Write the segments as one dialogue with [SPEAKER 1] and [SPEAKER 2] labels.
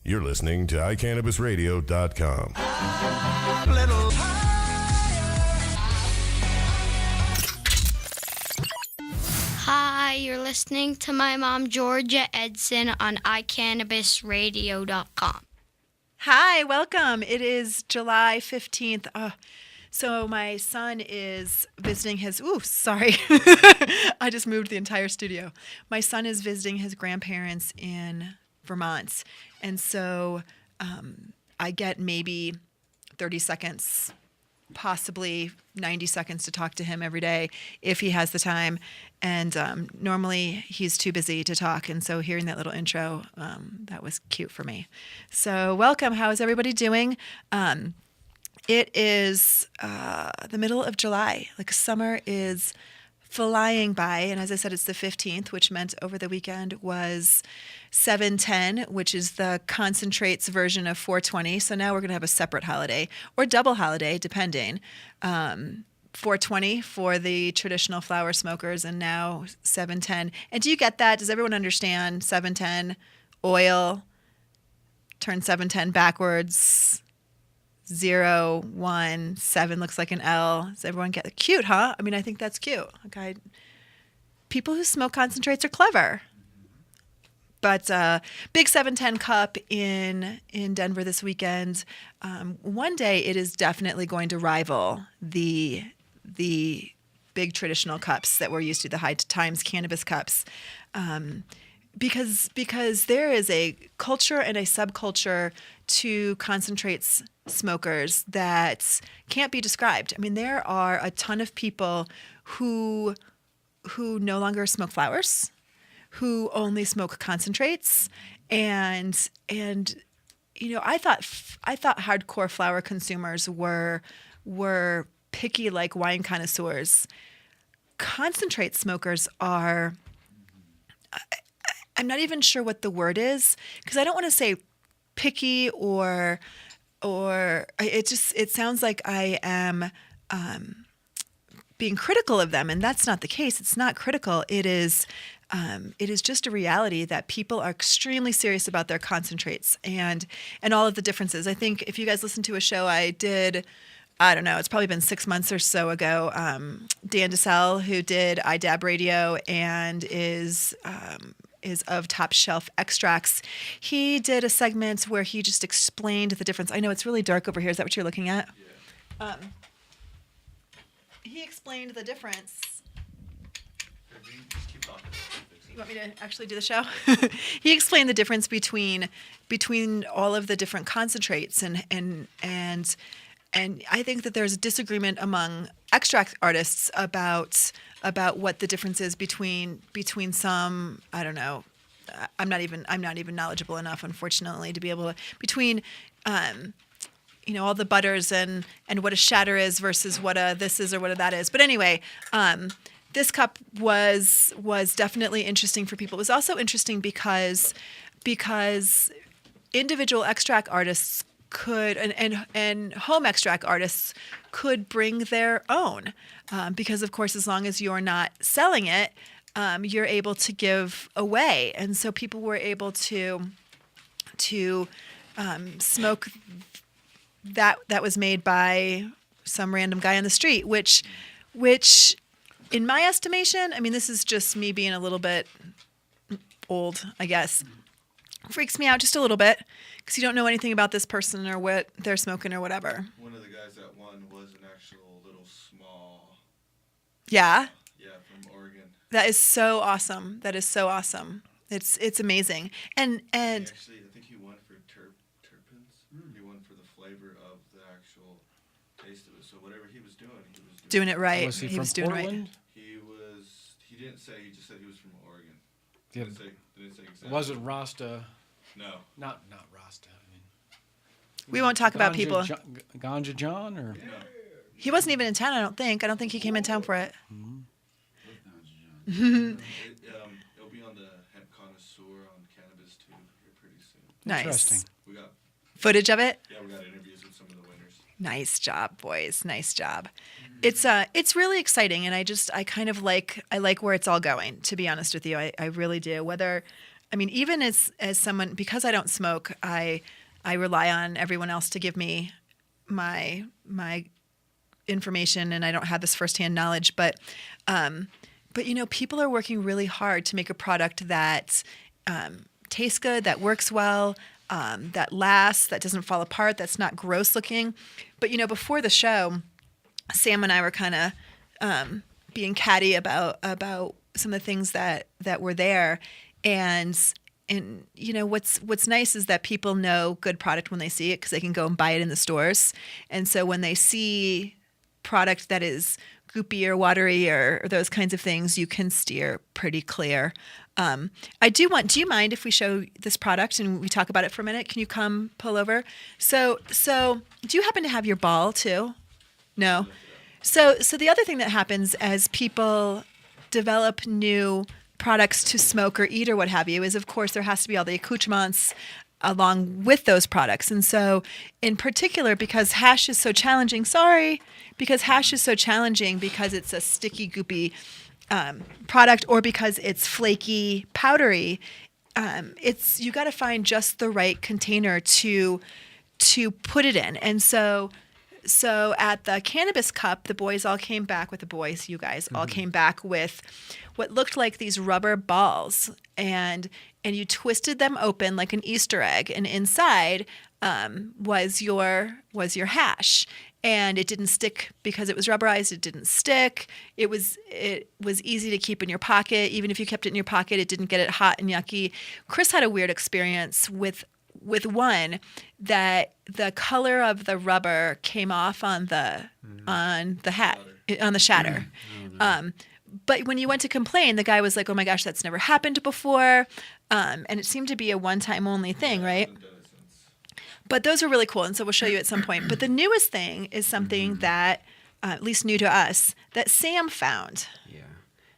[SPEAKER 1] You're listening to iCannabisRadio.com.
[SPEAKER 2] Hi, you're listening to my mom, Georgia Edson, on iCannabisRadio.com.
[SPEAKER 3] Hi, welcome. It is July 15th. So my son is visiting his... Ooh, sorry. I just moved the entire studio. My son is visiting his grandparents in Vermont. And so I get maybe 30 seconds, possibly 90 seconds to talk to him every day if he has the time. And normally he's too busy to talk. And so hearing that little intro, that was cute for me. So welcome. How is everybody doing? It is the middle of July. Like, summer is flying by. And as I said, it's the 15th, which meant over the weekend was 7/10, which is the concentrates version of 420. So now we're going to have a separate holiday or double holiday, depending. 420 for the traditional flower smokers, and now 7/10. And do you get that? Does everyone understand 7/10? Oil, turn 7/10 backwards. 0, 1, 7 looks like an L. Does everyone get it? Cute, huh? I mean, I think that's cute. Okay. People who smoke concentrates are clever. But big 7/10 cup in Denver this weekend. One day it is definitely going to rival the big traditional cups that we're used to, the High Times cannabis cups. Because there is a culture and a subculture to concentrates smokers that can't be described. I mean, there are a ton of people who no longer smoke flowers, who only smoke concentrates, and you know, I thought hardcore flower consumers were picky like wine connoisseurs. Concentrate smokers are, I'm not even sure what the word is, because I don't want to say picky or it sounds like I am being critical of them, and that's not the case. It's not critical. It is just a reality that people are extremely serious about their concentrates and all of the differences. I think if you guys listen to a show I did, I don't know, it's probably been 6 months or so ago, Dan DeSalle, who did iDab Radio and is of Top Shelf Extracts. He did a segment where he just explained the difference. I know it's really dark over here. Is that what you're looking at? Yeah. He explained the difference. You want me to actually do the show? He explained the difference between all of the different concentrates, and I think that there's a disagreement among extract artists about what the difference is between some, I don't know, I'm not even knowledgeable enough, unfortunately, to be able to, between you know, all the butters and what a shatter is versus what a this is or what a that is. But anyway, this cup was definitely interesting for people. It was also interesting because individual extract artists could and home extract artists could bring their own, because of course, as long as you're not selling it, you're able to give away, and so people were able to smoke that was made by some random guy on the street, which in my estimation, I mean, this is just me being a little bit old, I guess, freaks me out just a little bit, because you don't know anything about this person or what they're smoking or whatever.
[SPEAKER 4] One of the guys that won was an actual little small...
[SPEAKER 3] Yeah?
[SPEAKER 4] Yeah, from Oregon.
[SPEAKER 3] That is so awesome. That is so awesome. It's amazing. And
[SPEAKER 4] Actually, I think he won for terpenes. He won for the flavor of the actual taste of it. So whatever he was doing
[SPEAKER 3] doing it right.
[SPEAKER 5] Was he
[SPEAKER 3] was
[SPEAKER 5] from
[SPEAKER 3] doing
[SPEAKER 5] Portland?
[SPEAKER 3] right.
[SPEAKER 4] He didn't say, he just said he was from Oregon.
[SPEAKER 5] Yeah.
[SPEAKER 4] Didn't say exactly.
[SPEAKER 5] Was it Rasta?
[SPEAKER 4] No.
[SPEAKER 5] Not Rasta. I mean,
[SPEAKER 3] We won't talk about people.
[SPEAKER 5] Ganja John, or
[SPEAKER 4] No.
[SPEAKER 3] He wasn't even in town, I don't think. I don't think he came in town for it.
[SPEAKER 4] It'll be on the Hemp Connoisseur on Cannabis too here pretty soon.
[SPEAKER 3] Nice.
[SPEAKER 5] Interesting.
[SPEAKER 4] We got
[SPEAKER 3] Footage of it?
[SPEAKER 4] we got interviews with some of the winners.
[SPEAKER 3] Nice job, boys. Nice job. It's really exciting, and I kind of like where it's all going, to be honest with you. I really do. Whether I mean, even as someone, because I don't smoke, I rely on everyone else to give me my information, and I don't have this firsthand knowledge. But people are working really hard to make a product that tastes good, that works well, that lasts, that doesn't fall apart, that's not gross looking. But before the show, Sam and I were kind of being catty about some of the things that were there, and what's nice is that people know good product when they see it because they can go and buy it in the stores, and so when they see product that is goopy or watery or those kinds of things, you can steer pretty clear. Do you mind if we show this product and we talk about it for a minute? Can you come pull over? So do you happen to have your ball too? No. So the other thing that happens as people develop new products to smoke or eat or what have you is, of course, there has to be all the accoutrements along with those products. And so in particular, because hash is so challenging, because it's a sticky, goopy product, or because it's flaky, powdery, you got to find just the right container to put it in. And so at the Cannabis Cup, the boys all came back with you guys all came back with what looked like these rubber balls, and you twisted them open like an Easter egg, and inside was your hash. And it didn't stick because it was rubberized. It didn't stick. It was easy to keep in your pocket. Even if you kept it in your pocket, it didn't get it hot and yucky. Chris had a weird experience with one that the color of the rubber came off on the shatter. But when you went to complain, the guy was like, "Oh my gosh, that's never happened before," and it seemed to be a one-time only thing, right? But those are really cool, and so we'll show you at some point. But the newest thing is something that, at least new to us, that Sam found.
[SPEAKER 6] Yeah,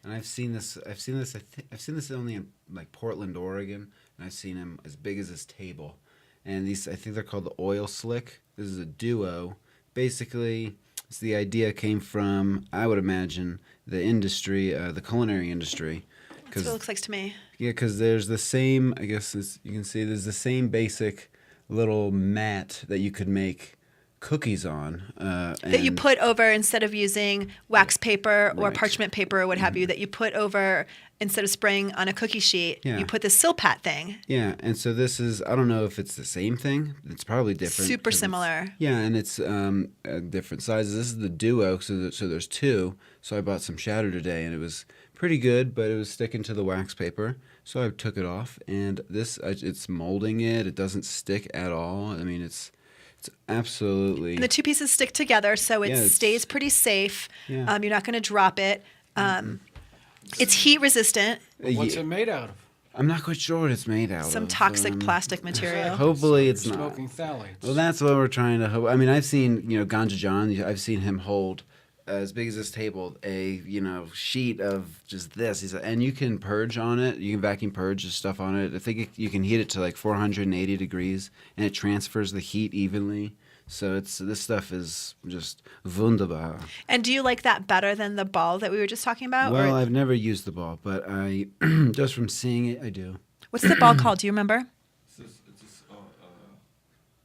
[SPEAKER 6] and I've seen this. I've seen this only in like Portland, Oregon, and I've seen them as big as this table. And these, I think they're called the Oil Slick. This is a duo. Basically, the idea came from, I would imagine, the industry, the culinary industry.
[SPEAKER 3] That's what it looks like to me.
[SPEAKER 6] Yeah, because there's the same. I guess you can see there's the same basic little mat that you could make cookies on.
[SPEAKER 3] That you put over, instead of using wax paper or parchment paper or what have you, that you put over, instead of spraying on a cookie sheet, you put this Silpat thing. Yeah,
[SPEAKER 6] and so this is, I don't know if it's the same thing. It's probably different.
[SPEAKER 3] Super similar.
[SPEAKER 6] Yeah, and it's different sizes. This is the duo, so there's two. So I bought some shatter today, and it was pretty good, but it was sticking to the wax paper. So I took it off, and it's molding it. It doesn't stick at all. I mean, it's absolutely...
[SPEAKER 3] And the two pieces stick together, so it stays pretty safe. Yeah. You're not going to drop it. It's heat resistant.
[SPEAKER 5] What's it made out of?
[SPEAKER 6] I'm not quite sure what it's made out of.
[SPEAKER 3] Some toxic plastic material.
[SPEAKER 6] Hopefully it's not.
[SPEAKER 5] Smoking phthalates.
[SPEAKER 6] Well, that's what we're trying to hope. I mean, I've seen, Ganja John, I've seen him hold as big as this table, a sheet of just this. And you can purge on it. You can vacuum purge the stuff on it. I think you can heat it to like 480 degrees, and it transfers the heat evenly. So this stuff is just wunderbar.
[SPEAKER 3] And do you like that better than the ball that we were just talking about?
[SPEAKER 6] Well, I've never used the ball, but I just from seeing it, I do.
[SPEAKER 3] What's the ball called? Do you remember?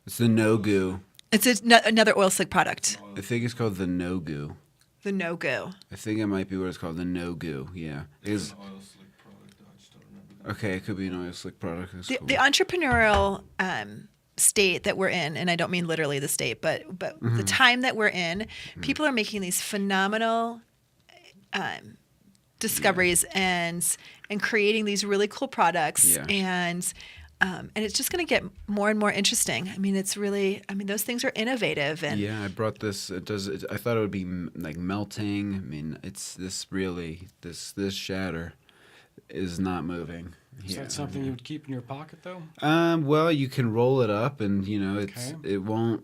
[SPEAKER 6] It's the No Goo.
[SPEAKER 3] It's another oil slick product.
[SPEAKER 6] I think it's called the No Goo.
[SPEAKER 3] The No Goo.
[SPEAKER 6] I think it might be what it's called, the No Goo. Yeah.
[SPEAKER 4] It's an oil slick product. I just don't remember that.
[SPEAKER 6] Okay, it could be an oil slick product. That's cool.
[SPEAKER 3] The entrepreneurial state that we're in, and I don't mean literally the state, but the time that we're in, people are making these phenomenal discoveries and creating these really cool products, and it's just going to get more and more interesting. I mean, those things are innovative. And
[SPEAKER 6] yeah, I brought this. I thought it would be like melting. I mean, this shatter is not moving.
[SPEAKER 5] Is that something you would keep in your pocket, though?
[SPEAKER 6] Well, you can roll it up, and it won't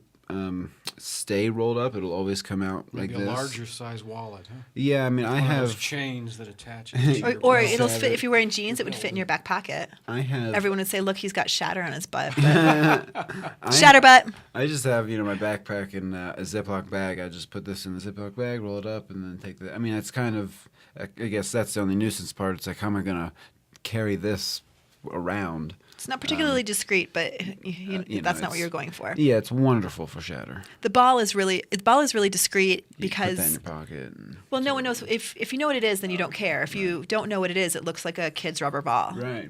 [SPEAKER 6] stay rolled up. It'll always come out
[SPEAKER 5] Maybe
[SPEAKER 6] like this.
[SPEAKER 5] A larger size wallet, huh?
[SPEAKER 6] Yeah, I mean, I have
[SPEAKER 5] those chains that attach. It
[SPEAKER 3] or it'll fit if you're wearing jeans. It would fit in your back pocket.
[SPEAKER 6] I have.
[SPEAKER 3] Everyone would say, "Look, he's got shatter on his butt." Shatter butt.
[SPEAKER 6] I just have my backpack in a Ziploc bag. I just put this in the Ziploc bag, roll it up, and then take the. I mean, it's kind of. I guess that's the only nuisance part. It's like, how am I gonna carry this around.
[SPEAKER 3] It's not particularly discreet, but that's not what
[SPEAKER 6] it's-
[SPEAKER 3] you're going for.
[SPEAKER 6] Yeah, it's wonderful for shatter.
[SPEAKER 3] The ball is really discreet
[SPEAKER 6] You put that in
[SPEAKER 3] because
[SPEAKER 6] your pocket. And
[SPEAKER 3] well, no one knows if you know what it is, then you don't care. If you don't know what it is, it looks like a kid's rubber ball.
[SPEAKER 6] right.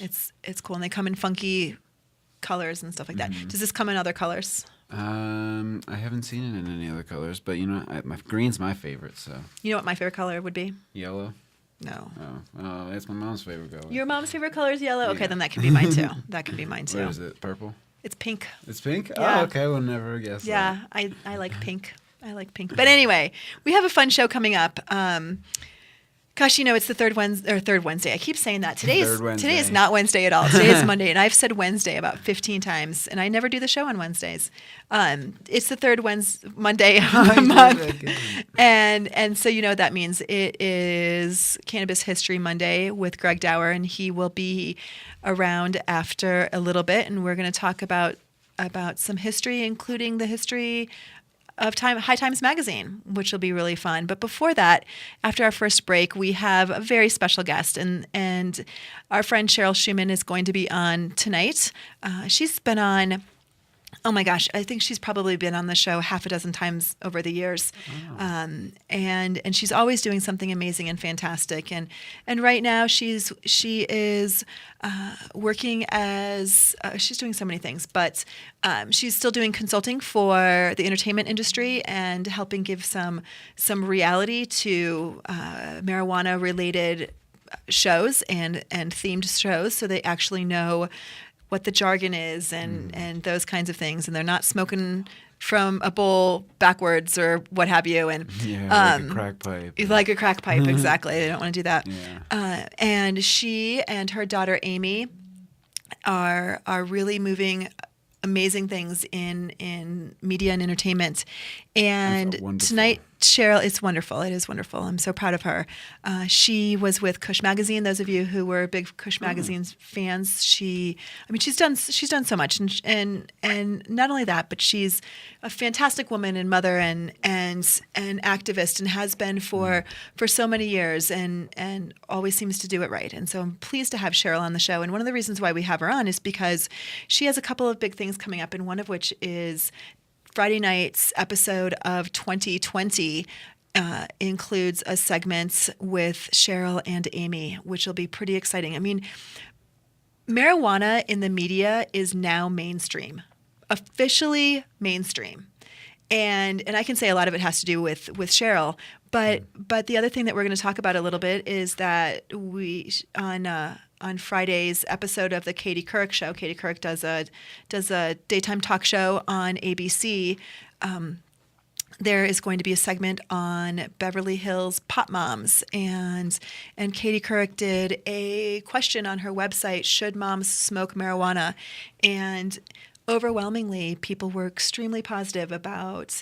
[SPEAKER 3] It's cool, and they come in funky colors and stuff like that. Does this come in other colors?
[SPEAKER 6] I haven't seen it in any other colors, but my green's my favorite. So
[SPEAKER 3] You know what my favorite color would be?
[SPEAKER 6] yellow.
[SPEAKER 3] No.
[SPEAKER 6] Oh, that's my mom's favorite color.
[SPEAKER 3] Your mom's favorite color is yellow? Okay,
[SPEAKER 6] Yeah.
[SPEAKER 3] then that can be mine too. That can be mine too.
[SPEAKER 6] What is it? Purple.
[SPEAKER 3] It's pink.
[SPEAKER 6] It's pink.
[SPEAKER 3] Yeah.
[SPEAKER 6] Oh, okay. We'll never guess.
[SPEAKER 3] Yeah, I like pink. I like pink. But anyway, we have a fun show coming up. Gosh, it's the third Wednesday. I keep saying that. Today is
[SPEAKER 6] Wednesday.
[SPEAKER 3] not Wednesday at all. Today is Monday, and I've said Wednesday about 15 times, and I never do the show on Wednesdays. It's the third Monday of the month, and so you know what that means. It is Cannabis History Monday with Greg Daurer, and he will be around after a little bit, and we're going to talk about some history, including the history of High Times Magazine, which will be really fun. But before that, after our first break, we have a very special guest, and our friend Cheryl Shuman is going to be on tonight. She's been on, oh my gosh, I think she's probably been on the show half a dozen times over the years, and she's always doing something amazing and fantastic. And right now she is working as she's doing so many things, but she's still doing consulting for the entertainment industry and helping give some reality to marijuana related shows and themed shows, so they actually know what the jargon is and those kinds of things, and they're not smoking from a bowl backwards or what have you. And
[SPEAKER 6] like a crack pipe.
[SPEAKER 3] like a crack pipe, exactly. They don't want to do that.
[SPEAKER 6] Yeah.
[SPEAKER 3] And she and her daughter Amy are really moving amazing things in media and entertainment. And
[SPEAKER 6] wonderful.
[SPEAKER 3] tonight, Cheryl, it's wonderful. It is wonderful. I'm so proud of her. She was with Kush Magazine. Those of you who were big Kush Magazine fans, she's done so much, and not only that, but she's a fantastic woman and mother and activist, and has been for so many years, and always seems to do it right. And so I'm pleased to have Cheryl on the show. And one of the reasons why we have her on is because she has a couple of big things coming up, and one of which is Friday night's episode of 2020 includes a segment with Cheryl and Amy, which will be pretty exciting. I mean, marijuana in the media is now mainstream, officially mainstream. And I can say a lot of it has to do with Cheryl, but the other thing that we're going to talk about a little bit is that we on Friday's episode of the Katie Couric show. Katie Couric does a daytime talk show on ABC. There is going to be a segment on Beverly Hills pot moms, and Katie Couric did a question on her website: should moms smoke marijuana? And overwhelmingly, people were extremely positive about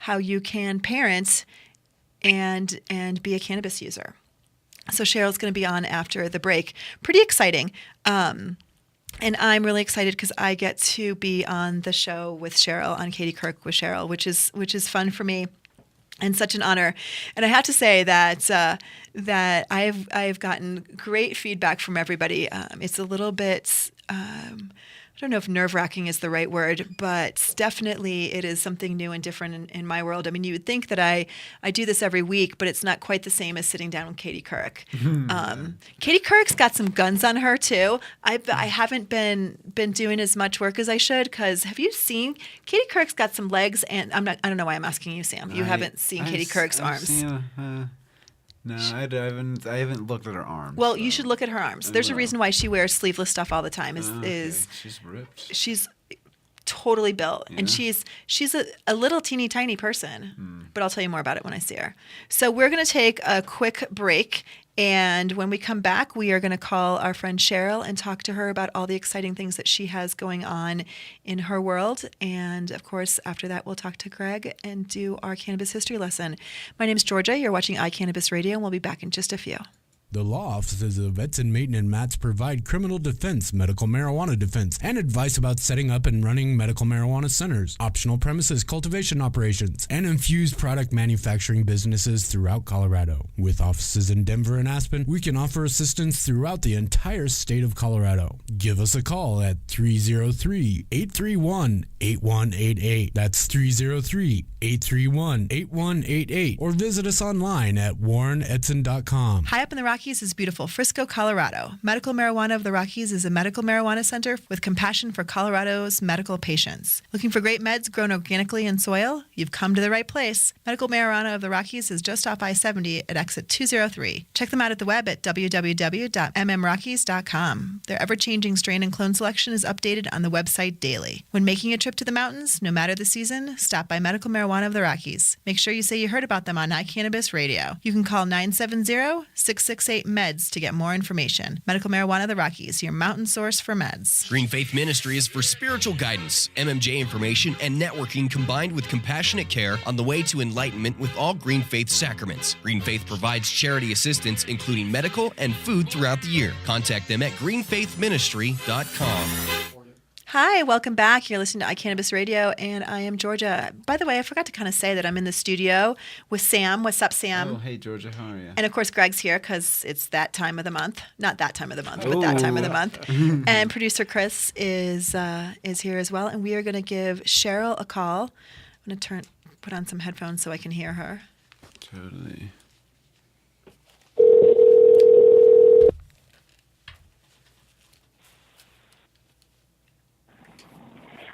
[SPEAKER 3] how you can parent and be a cannabis user. So Cheryl's going to be on after the break. Pretty exciting. And I'm really excited because I get to be on the show with Cheryl, on Katie Couric with Cheryl, which is fun for me and such an honor. And I have to say that I've gotten great feedback from everybody. It's a little bit I don't know if nerve-wracking is the right word, but definitely it is something new and different in my world. I mean, you would think that I do this every week, but it's not quite the same as sitting down with Katie Couric. Katie Couric's got some guns on her too. I haven't been doing as much work as I should, because have you seen Katie Couric's got some legs? And I don't know why I'm asking you, Sam. You haven't seen Katie Couric's arms.
[SPEAKER 6] No, I haven't looked at her arms.
[SPEAKER 3] Well,
[SPEAKER 6] so.
[SPEAKER 3] you should look at her arms. There's a reason why she wears sleeveless stuff all the time. Is
[SPEAKER 6] she's ripped.
[SPEAKER 3] She's totally built, and she's a little teeny tiny person. But I'll tell you more about it when I see her. So we're going to take a quick break, and when we come back, we are going to call our friend Cheryl and talk to her about all the exciting things that she has going on in her world. And of course, after that, we'll talk to Greg and do our cannabis history lesson. My name is Georgia. You're watching iCannabis Radio, and we'll be back in just a few.
[SPEAKER 7] The law offices of Edson, Mayton, and Matz provide criminal defense, medical marijuana defense, and advice about setting up and running medical marijuana centers, optional premises cultivation operations, and infused product manufacturing businesses throughout Colorado. With offices in Denver and Aspen, we can offer assistance throughout the entire state of Colorado. Give us a call at 303-831-8188. That's 303-831-8188. Or visit us online at warrenedson.com.
[SPEAKER 3] High up in the Rockies is beautiful Frisco, Colorado. Medical Marijuana of the Rockies is a medical marijuana center with compassion for Colorado's medical patients. Looking for great meds grown organically in soil? You've come to the right place. Medical Marijuana of the Rockies is just off I-70 at exit 203. Check them out at the web at www.mmrockies.com. Their ever-changing strain and clone selection is updated on the website daily. When making a trip to the mountains, no matter the season, stop by Medical Marijuana of the Rockies. Make sure you say you heard about them on iCannabis Radio. You can call 970-668-MEDS to get more information. Medical Marijuana of the Rockies, your mountain source for meds.
[SPEAKER 8] Green Faith Ministry is for spiritual guidance, MMJ information, and networking combined with compassionate care on the way to enlightenment with all Green Faith sacraments. Green Faith provides charity assistance, including medical and food throughout the year. Contact them at greenfaithministry.com.
[SPEAKER 3] Hi, welcome back. You're listening to iCannabis Radio, and I am Georgia. By the way, I forgot to kind of say that I'm in the studio with Sam. What's up, Sam?
[SPEAKER 6] Oh, hey, Georgia. How are you?
[SPEAKER 3] And, of course, Greg's here because it's that time of the month. Not that time of the month, but that time of the month. And producer Chris is here as well, and we are going to give Cheryl a call. I'm going to put on some headphones so I can hear her.
[SPEAKER 6] Totally.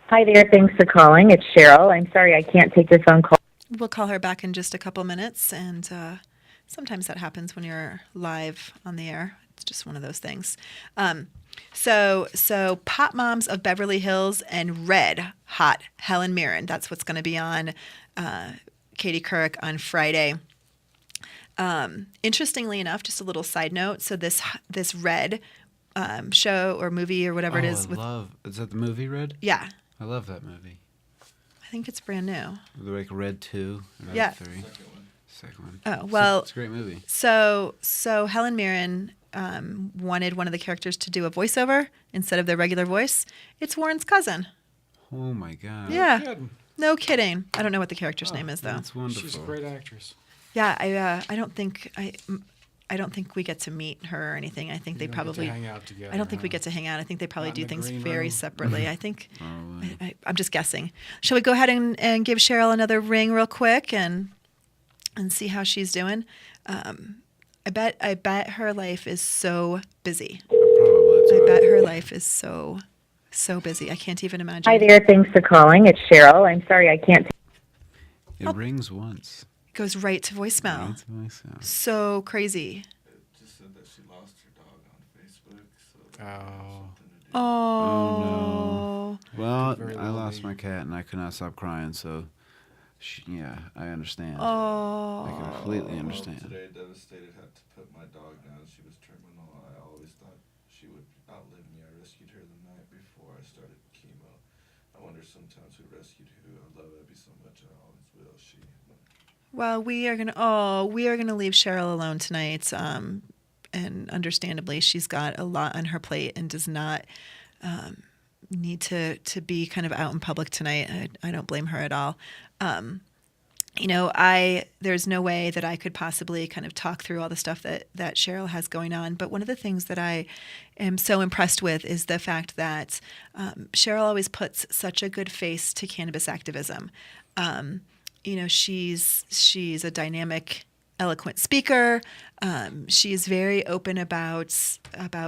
[SPEAKER 9] Hi there. Thanks for calling. It's Cheryl. I'm sorry I can't take your phone call.
[SPEAKER 3] We'll call her back in just a couple minutes, and sometimes that happens when you're live on the air. It's just one of those things. So Pop Moms of Beverly Hills and Red Hot Helen Mirren. That's what's going to be on Katie Couric on Friday. Interestingly enough, just a little side note. So this Red show or movie or whatever it is.
[SPEAKER 6] Is that the movie Red?
[SPEAKER 3] Yeah.
[SPEAKER 6] I love that movie.
[SPEAKER 3] I think it's brand new.
[SPEAKER 6] Like Red 2, Red
[SPEAKER 3] Yeah.
[SPEAKER 6] 3. Second one.
[SPEAKER 3] Oh, well.
[SPEAKER 6] It's a great movie.
[SPEAKER 3] So Helen Mirren wanted one of the characters to do a voiceover instead of their regular voice. It's Warren's cousin.
[SPEAKER 6] Oh, my God.
[SPEAKER 3] Yeah.
[SPEAKER 5] Kidding.
[SPEAKER 3] No kidding. I don't know what the character's name is, though.
[SPEAKER 6] That's wonderful.
[SPEAKER 5] She's a great actress.
[SPEAKER 3] Yeah, I don't think we get to meet her or anything. I think they probably
[SPEAKER 5] hang out together.
[SPEAKER 3] I don't think we get to hang out. I think they probably
[SPEAKER 5] Not
[SPEAKER 3] do
[SPEAKER 5] in the
[SPEAKER 3] things
[SPEAKER 5] green
[SPEAKER 3] very
[SPEAKER 5] room.
[SPEAKER 3] separately. I think I'm just guessing. Shall we go ahead and give Cheryl another ring real quick and see how she's doing? I bet her life is so busy.
[SPEAKER 6] Probably.
[SPEAKER 3] I bet her life is so busy. I can't even imagine.
[SPEAKER 9] Hi there. Thanks for calling. It's Cheryl. I'm sorry I can't.
[SPEAKER 6] It rings once.
[SPEAKER 3] Goes right to voicemail.
[SPEAKER 6] Right to voicemail.
[SPEAKER 3] So crazy.
[SPEAKER 4] It just said that she lost her dog on Facebook. So
[SPEAKER 5] Oh.
[SPEAKER 3] Oh.
[SPEAKER 6] Well,
[SPEAKER 5] Very
[SPEAKER 6] I lost
[SPEAKER 5] lovely.
[SPEAKER 6] my cat and I could not stop crying, so I understand.
[SPEAKER 3] Oh.
[SPEAKER 6] I completely understand.
[SPEAKER 4] Today, devastated, had to put my dog down. She was terminal. I always thought she would outlive me. I rescued her the night before I started chemo. I wonder sometimes who rescued who. I love Abby so much. I always will.
[SPEAKER 3] Well, we are gonna leave Cheryl alone tonight, and understandably, she's got a lot on her plate and does not need to be kind of out in public tonight. I don't blame her at all. There's no way that I could possibly kind of talk through all the stuff that Cheryl has going on. But one of the things that I am so impressed with is the fact that Cheryl always puts such a good face to cannabis activism. She's a dynamic, eloquent speaker. She's very open about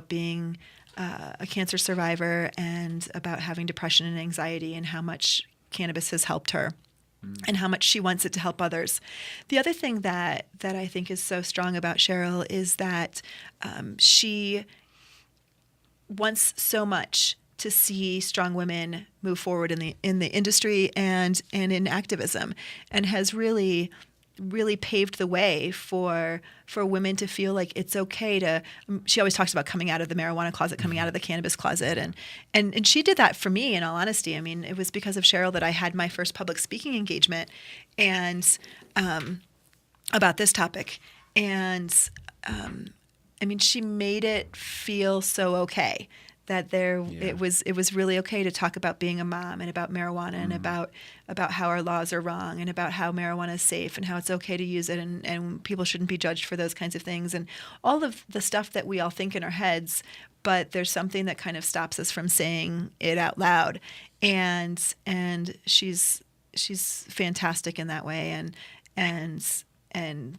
[SPEAKER 3] being a cancer survivor and about having depression and anxiety and how much cannabis has helped her and how much she wants it to help others. The other thing that I think is so strong about Cheryl is that she wants so much to see strong women move forward in the industry and in activism, and has really paved the way for women to feel like it's okay to. She always talks about coming out of the marijuana closet, coming out of the cannabis closet, and she did that for me. In all honesty, I mean, it was because of Cheryl that I had my first public speaking engagement, and about this topic, and she made it feel so okay that it was really okay to talk about being a mom and about marijuana and about how our laws are wrong and about how marijuana is safe and how it's okay to use it and people shouldn't be judged for those kinds of things and all of the stuff that we all think in our heads, but there's something that kind of stops us from saying it out loud. And she's fantastic in that way, and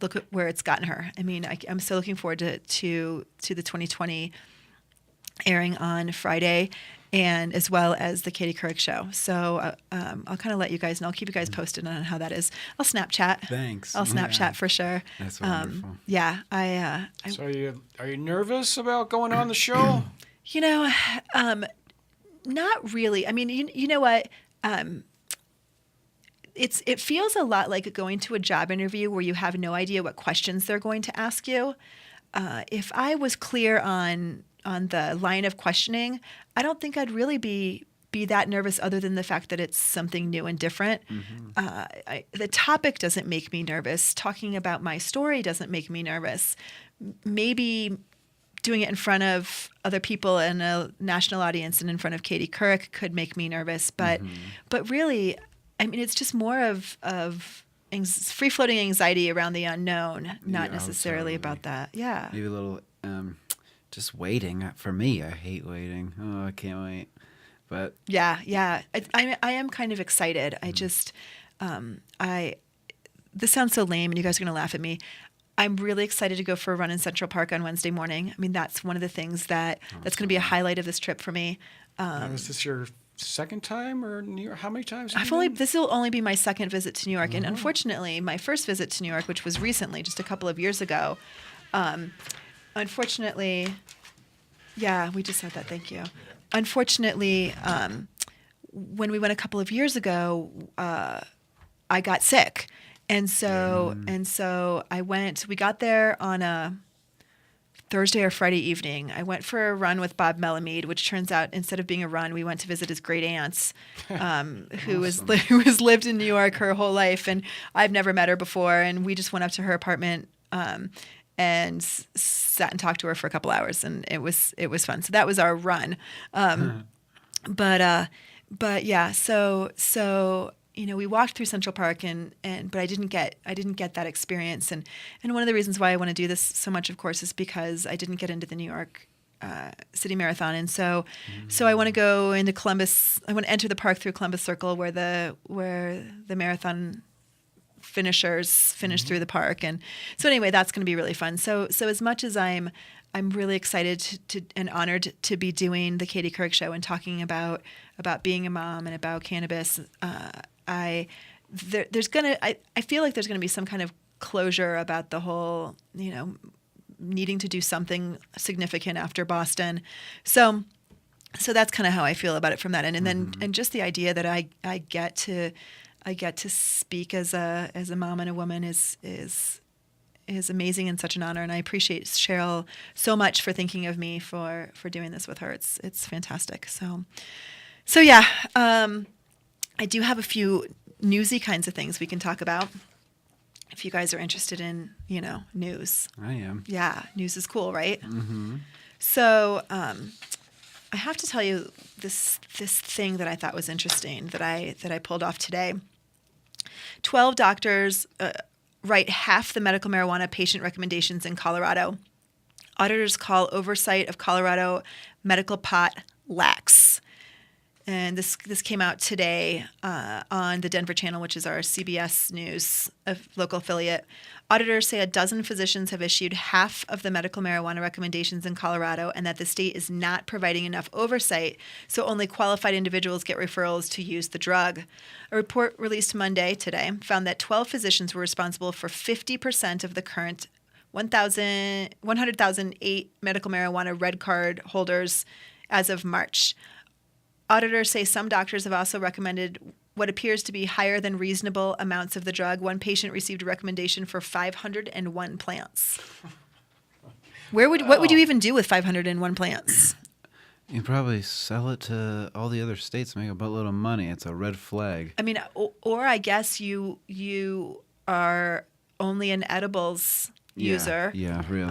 [SPEAKER 3] look at where it's gotten her. I mean, I'm so looking forward to the 2020 airing on Friday, and as well as the Katie Couric show. So I'll kind of let you guys know. I'll keep you guys posted on how that is. I'll Snapchat.
[SPEAKER 6] Thanks.
[SPEAKER 3] I'll Snapchat for sure.
[SPEAKER 6] That's wonderful.
[SPEAKER 3] Yeah,
[SPEAKER 5] So are you nervous about going on the show?
[SPEAKER 3] Not really. I mean, you know what? It feels a lot like going to a job interview where you have no idea what questions they're going to ask you. If I was clear on the line of questioning, I don't think I'd really be that nervous, other than the fact that it's something new and different. The topic doesn't make me nervous. Talking about my story doesn't make me nervous. Maybe doing it in front of other people and a national audience and in front of Katie Couric could make me nervous. But really, I mean, it's just more of free-floating anxiety around the unknown, not necessarily about that. Yeah.
[SPEAKER 6] Maybe a little just waiting. For me, I hate waiting. Oh, I can't wait. But
[SPEAKER 3] yeah. I am kind of excited. I just, this sounds so lame and you guys are going to laugh at me. I'm really excited to go for a run in Central Park on Wednesday morning. I mean, that's one of the things that's going to be a highlight of this trip for me.
[SPEAKER 5] Is this your second time or New York? How many times?
[SPEAKER 3] This will only be my second visit to New York. And unfortunately, my first visit to New York, which was recently, just a couple of years ago, unfortunately, yeah, we just said that. Thank you. Unfortunately, when we went a couple of years ago, I got sick. And so I went, we got there on a Thursday or Friday evening. I went for a run with Bob Melamede, which turns out, instead of being a run, we went to visit his great aunts, who has lived in New York her whole life. And I've never met her before. And we just went up to her apartment, and sat and talked to her for a couple hours, and it was fun. So that was our run. But yeah, so we walked through Central Park, but I didn't get that experience. And one of the reasons why I want to do this so much, of course, is because I didn't get into the New York City Marathon, and so I want to go into Columbus. I want to enter the park through Columbus Circle, where the marathon finishers finish through the park. And so anyway, that's going to be really fun. So as much as I'm really excited to and honored to be doing the Katie Couric show and talking about being a mom and about cannabis, I feel like there's going to be some kind of closure about the whole, needing to do something significant after Boston. So that's kind of how I feel about it from that end. And then and just the idea that I get to speak as a mom and a woman is amazing and such an honor. And I appreciate Cheryl so much for thinking of me for doing this with her. It's fantastic. So yeah, I do have a few newsy kinds of things we can talk about, if you guys are interested in, news. I am. Yeah, news is cool, right? Mm-hmm. So I have to tell you this thing that I thought was interesting that I pulled off today. 12 doctors write half the medical marijuana patient recommendations in Colorado. Auditors call oversight of Colorado medical pot lax. And this came out today on the Denver Channel, which is our CBS News local affiliate. Auditors say a dozen physicians have issued half of the medical marijuana recommendations in Colorado, and that the state is not providing enough oversight, so only qualified individuals get referrals to use the drug. A report released Monday, today, found that 12 physicians were responsible for 50% of the current 100,008 medical marijuana red card holders as of March. Auditors say some doctors have also recommended what appears to be higher than reasonable amounts of the drug. One patient received a recommendation for 501 plants. What would you even do with 501 plants?
[SPEAKER 6] You probably sell it to all the other states, make a buttload of money. It's a red flag.
[SPEAKER 3] I mean, or I guess you are only an edibles user.
[SPEAKER 6] Yeah, really.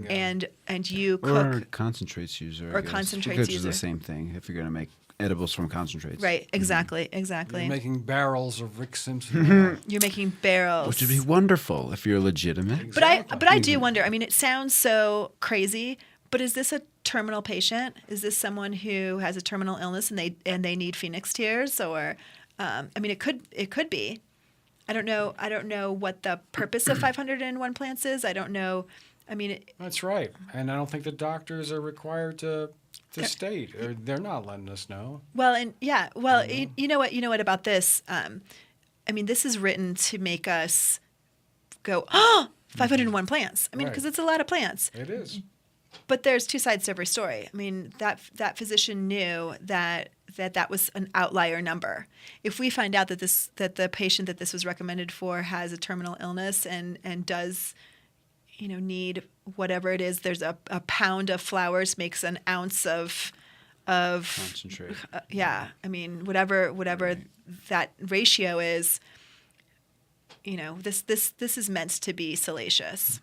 [SPEAKER 3] And you cook
[SPEAKER 6] or concentrates user.
[SPEAKER 3] or
[SPEAKER 6] I guess.
[SPEAKER 3] concentrates
[SPEAKER 6] Which is
[SPEAKER 3] user.
[SPEAKER 6] the same thing if you're going to make edibles from concentrates.
[SPEAKER 3] right. Exactly. Exactly.
[SPEAKER 5] You're making barrels of Rick Simpson.
[SPEAKER 3] You're making barrels.
[SPEAKER 6] Which would be wonderful if you're legitimate.
[SPEAKER 3] But I do wonder. I mean, it sounds so crazy. But is this a terminal patient? Is this someone who has a terminal illness and they need Phoenix tears? Or, I mean, it could be. I don't know what the purpose of 501 plants is. I don't know. I mean,
[SPEAKER 5] That's right. And I don't think the doctors are required to state, or they're not letting us know.
[SPEAKER 3] well, and yeah, well, you know what about this? I mean, this is written to make us go, 501 plants. I mean,
[SPEAKER 5] Right.
[SPEAKER 3] because it's a lot of plants.
[SPEAKER 5] It is.
[SPEAKER 3] But there's two sides to every story. I mean, that physician knew that was an outlier number. If we find out that the patient that this was recommended for has a terminal illness and does, need whatever it is, there's a pound of flowers makes an ounce of
[SPEAKER 6] Concentrate.
[SPEAKER 3] I mean, whatever that ratio is, this is meant to be salacious.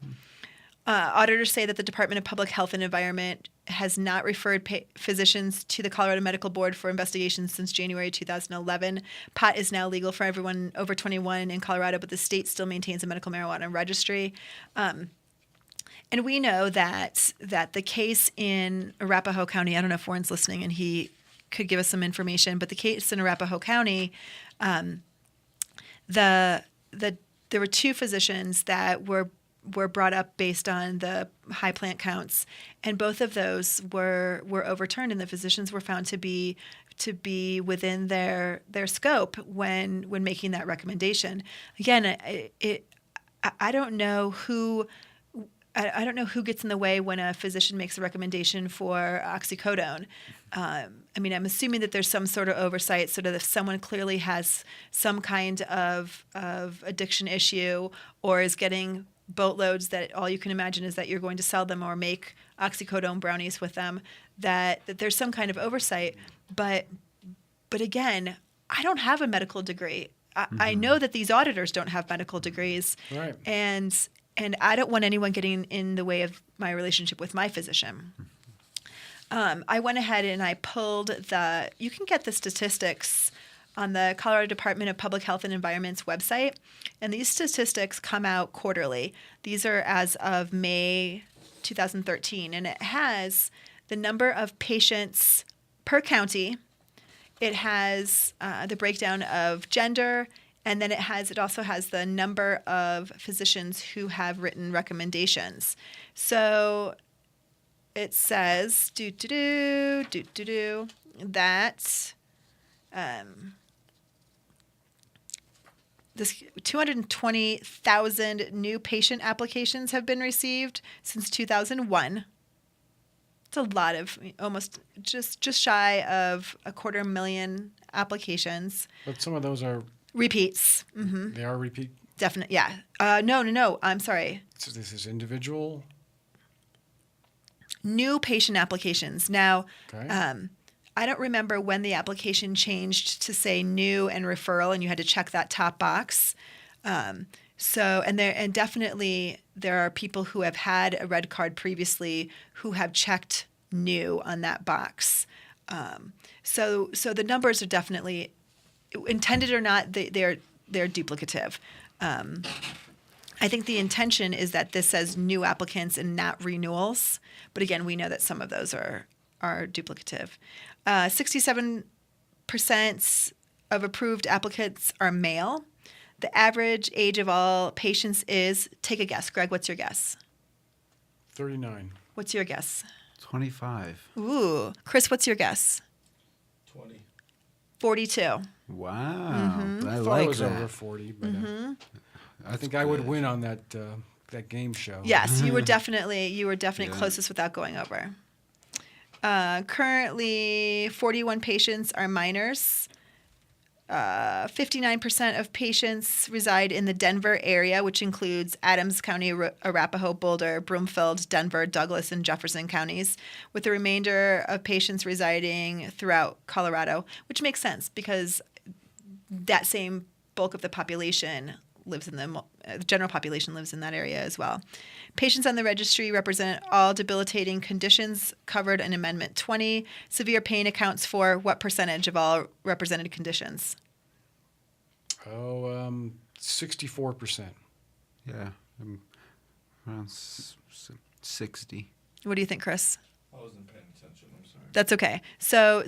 [SPEAKER 3] Auditors say that the Department of Public Health and Environment has not referred physicians to the Colorado Medical Board for investigations since January 2011. Pot is now legal for everyone over 21 in Colorado, but the state still maintains a medical marijuana registry. And we know that the case in Arapahoe County, I don't know if Warren's listening and he could give us some information, but the case in Arapahoe County, there were two physicians that were brought up based on the high plant counts, and both of those were overturned, and the physicians were found to be within their scope when making that recommendation. Again, I don't know who. I don't know who gets in the way when a physician makes a recommendation for oxycodone. I mean, I'm assuming that there's some sort of oversight so that if someone clearly has some kind of addiction issue or is getting boatloads that all you can imagine is that you're going to sell them or make oxycodone brownies with them, that there's some kind of oversight. But again, I don't have a medical degree. I know that these auditors don't have medical degrees.
[SPEAKER 5] Right.
[SPEAKER 3] And I don't want anyone getting in the way of my relationship with my physician. I went ahead and I pulled you can get the statistics on the Colorado Department of Public Health and Environment's website. And these statistics come out quarterly. These are as of May 2013. And it has the number of patients per county. It has the breakdown of gender. And then it also has the number of physicians who have written recommendations. So it says that this 220,000 new patient applications have been received since 2001. It's a lot of almost just shy of 250,000 applications.
[SPEAKER 5] But some of those are
[SPEAKER 3] Repeats. Mm-hmm.
[SPEAKER 5] They are repeat.
[SPEAKER 3] Definitely. Yeah. No. I'm sorry.
[SPEAKER 5] So this is individual.
[SPEAKER 3] New patient applications. Now,
[SPEAKER 5] Okay.
[SPEAKER 3] I don't remember when the application changed to say new and referral, and you had to check that top box. And definitely there are people who have had a red card previously who have checked new on that box. So the numbers are definitely, intended or not, they're duplicative. I think the intention is that this says new applicants and not renewals. But again, we know that some of those are duplicative. 67% of approved applicants are male. The average age of all patients is, take a guess. Greg, what's your guess?
[SPEAKER 5] 39.
[SPEAKER 3] What's your guess?
[SPEAKER 6] 25.
[SPEAKER 3] Ooh. Chris, what's your guess?
[SPEAKER 4] 20.
[SPEAKER 3] 42.
[SPEAKER 6] Wow.
[SPEAKER 3] Mm-hmm.
[SPEAKER 6] I
[SPEAKER 5] thought
[SPEAKER 6] like
[SPEAKER 5] it was
[SPEAKER 6] that.
[SPEAKER 5] over 40, but I think I would win on that game show.
[SPEAKER 3] Yes, you were definitely
[SPEAKER 6] Yeah.
[SPEAKER 3] closest without going over. Currently, 41 patients are minors. 59% of patients reside in the Denver area, which includes Adams County, Arapahoe, Boulder, Broomfield, Denver, Douglas, and Jefferson counties, with the remainder of patients residing throughout Colorado, which makes sense because that same bulk of the population lives in the general population lives in that area as well. Patients on the registry represent all debilitating conditions covered in Amendment 20. Severe pain accounts for what percentage of all represented conditions?
[SPEAKER 5] 64%.
[SPEAKER 6] Yeah, around 60.
[SPEAKER 3] What do you think, Chris?
[SPEAKER 4] I wasn't paying attention. I'm sorry.
[SPEAKER 3] That's okay. So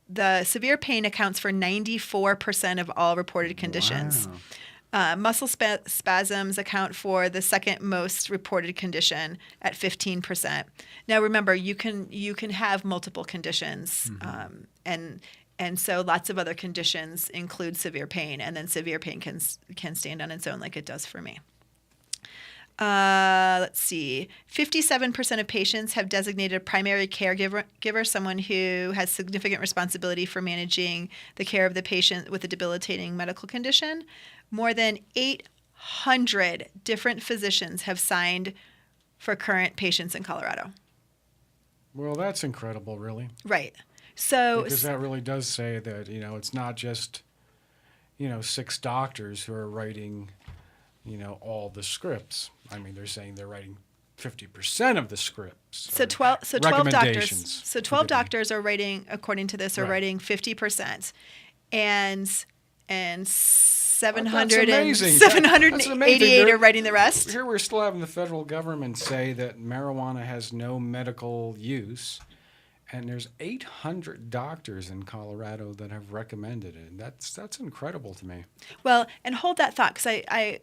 [SPEAKER 3] the severe pain accounts for 94% of all reported conditions.
[SPEAKER 6] Wow.
[SPEAKER 3] Muscle spasms account for the second most reported condition at 15%. Now remember, you can have multiple conditions, and so lots of other conditions include severe pain, and then severe pain can stand on its own like it does for me. Let's see. 57% of patients have designated a primary caregiver, someone who has significant responsibility for managing the care of the patient with a debilitating medical condition. More than 800 different physicians have signed for current patients in Colorado.
[SPEAKER 5] Well, that's incredible, really.
[SPEAKER 3] Right. So
[SPEAKER 5] Because that really does say that, it's not just, 6 doctors who are writing, all the scripts. I mean, they're saying they're writing 50% of the scripts.
[SPEAKER 3] So 12 doctors.
[SPEAKER 5] Recommendations.
[SPEAKER 3] So 12 doctors are writing, according to this, writing 50%, and 700
[SPEAKER 5] That's amazing.
[SPEAKER 3] 788 are writing the rest.
[SPEAKER 5] Here we're still having the federal government say that marijuana has no medical use, and there's 800 doctors in Colorado that have recommended it. That's incredible to me.
[SPEAKER 3] Well, and hold that thought, because I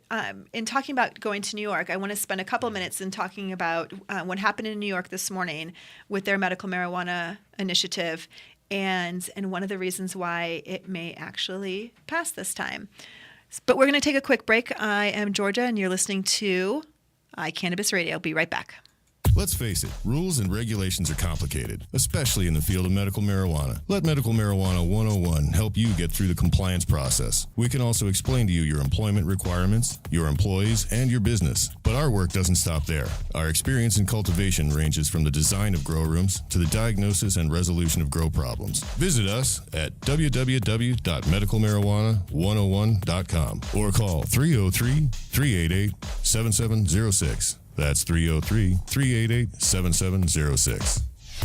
[SPEAKER 3] in talking about going to New York, I want to spend a couple minutes in talking about what happened in New York this morning with their medical marijuana initiative, and one of the reasons why it may actually pass this time. But we're going to take a quick break. I am Georgia, and you're listening to iCannabis Radio. Be right back.
[SPEAKER 1] Let's face it, rules and regulations are complicated, especially in the field of medical marijuana. Let Medical Marijuana 101 help you get through the compliance process. We can also explain to you your employment requirements, your employees, and your business. But our work doesn't stop there. Our experience in cultivation ranges from the design of grow rooms to the diagnosis and resolution of grow problems. Visit us at www.medicalmarijuana101.com or call 303-388-7706. That's 303-388-7706.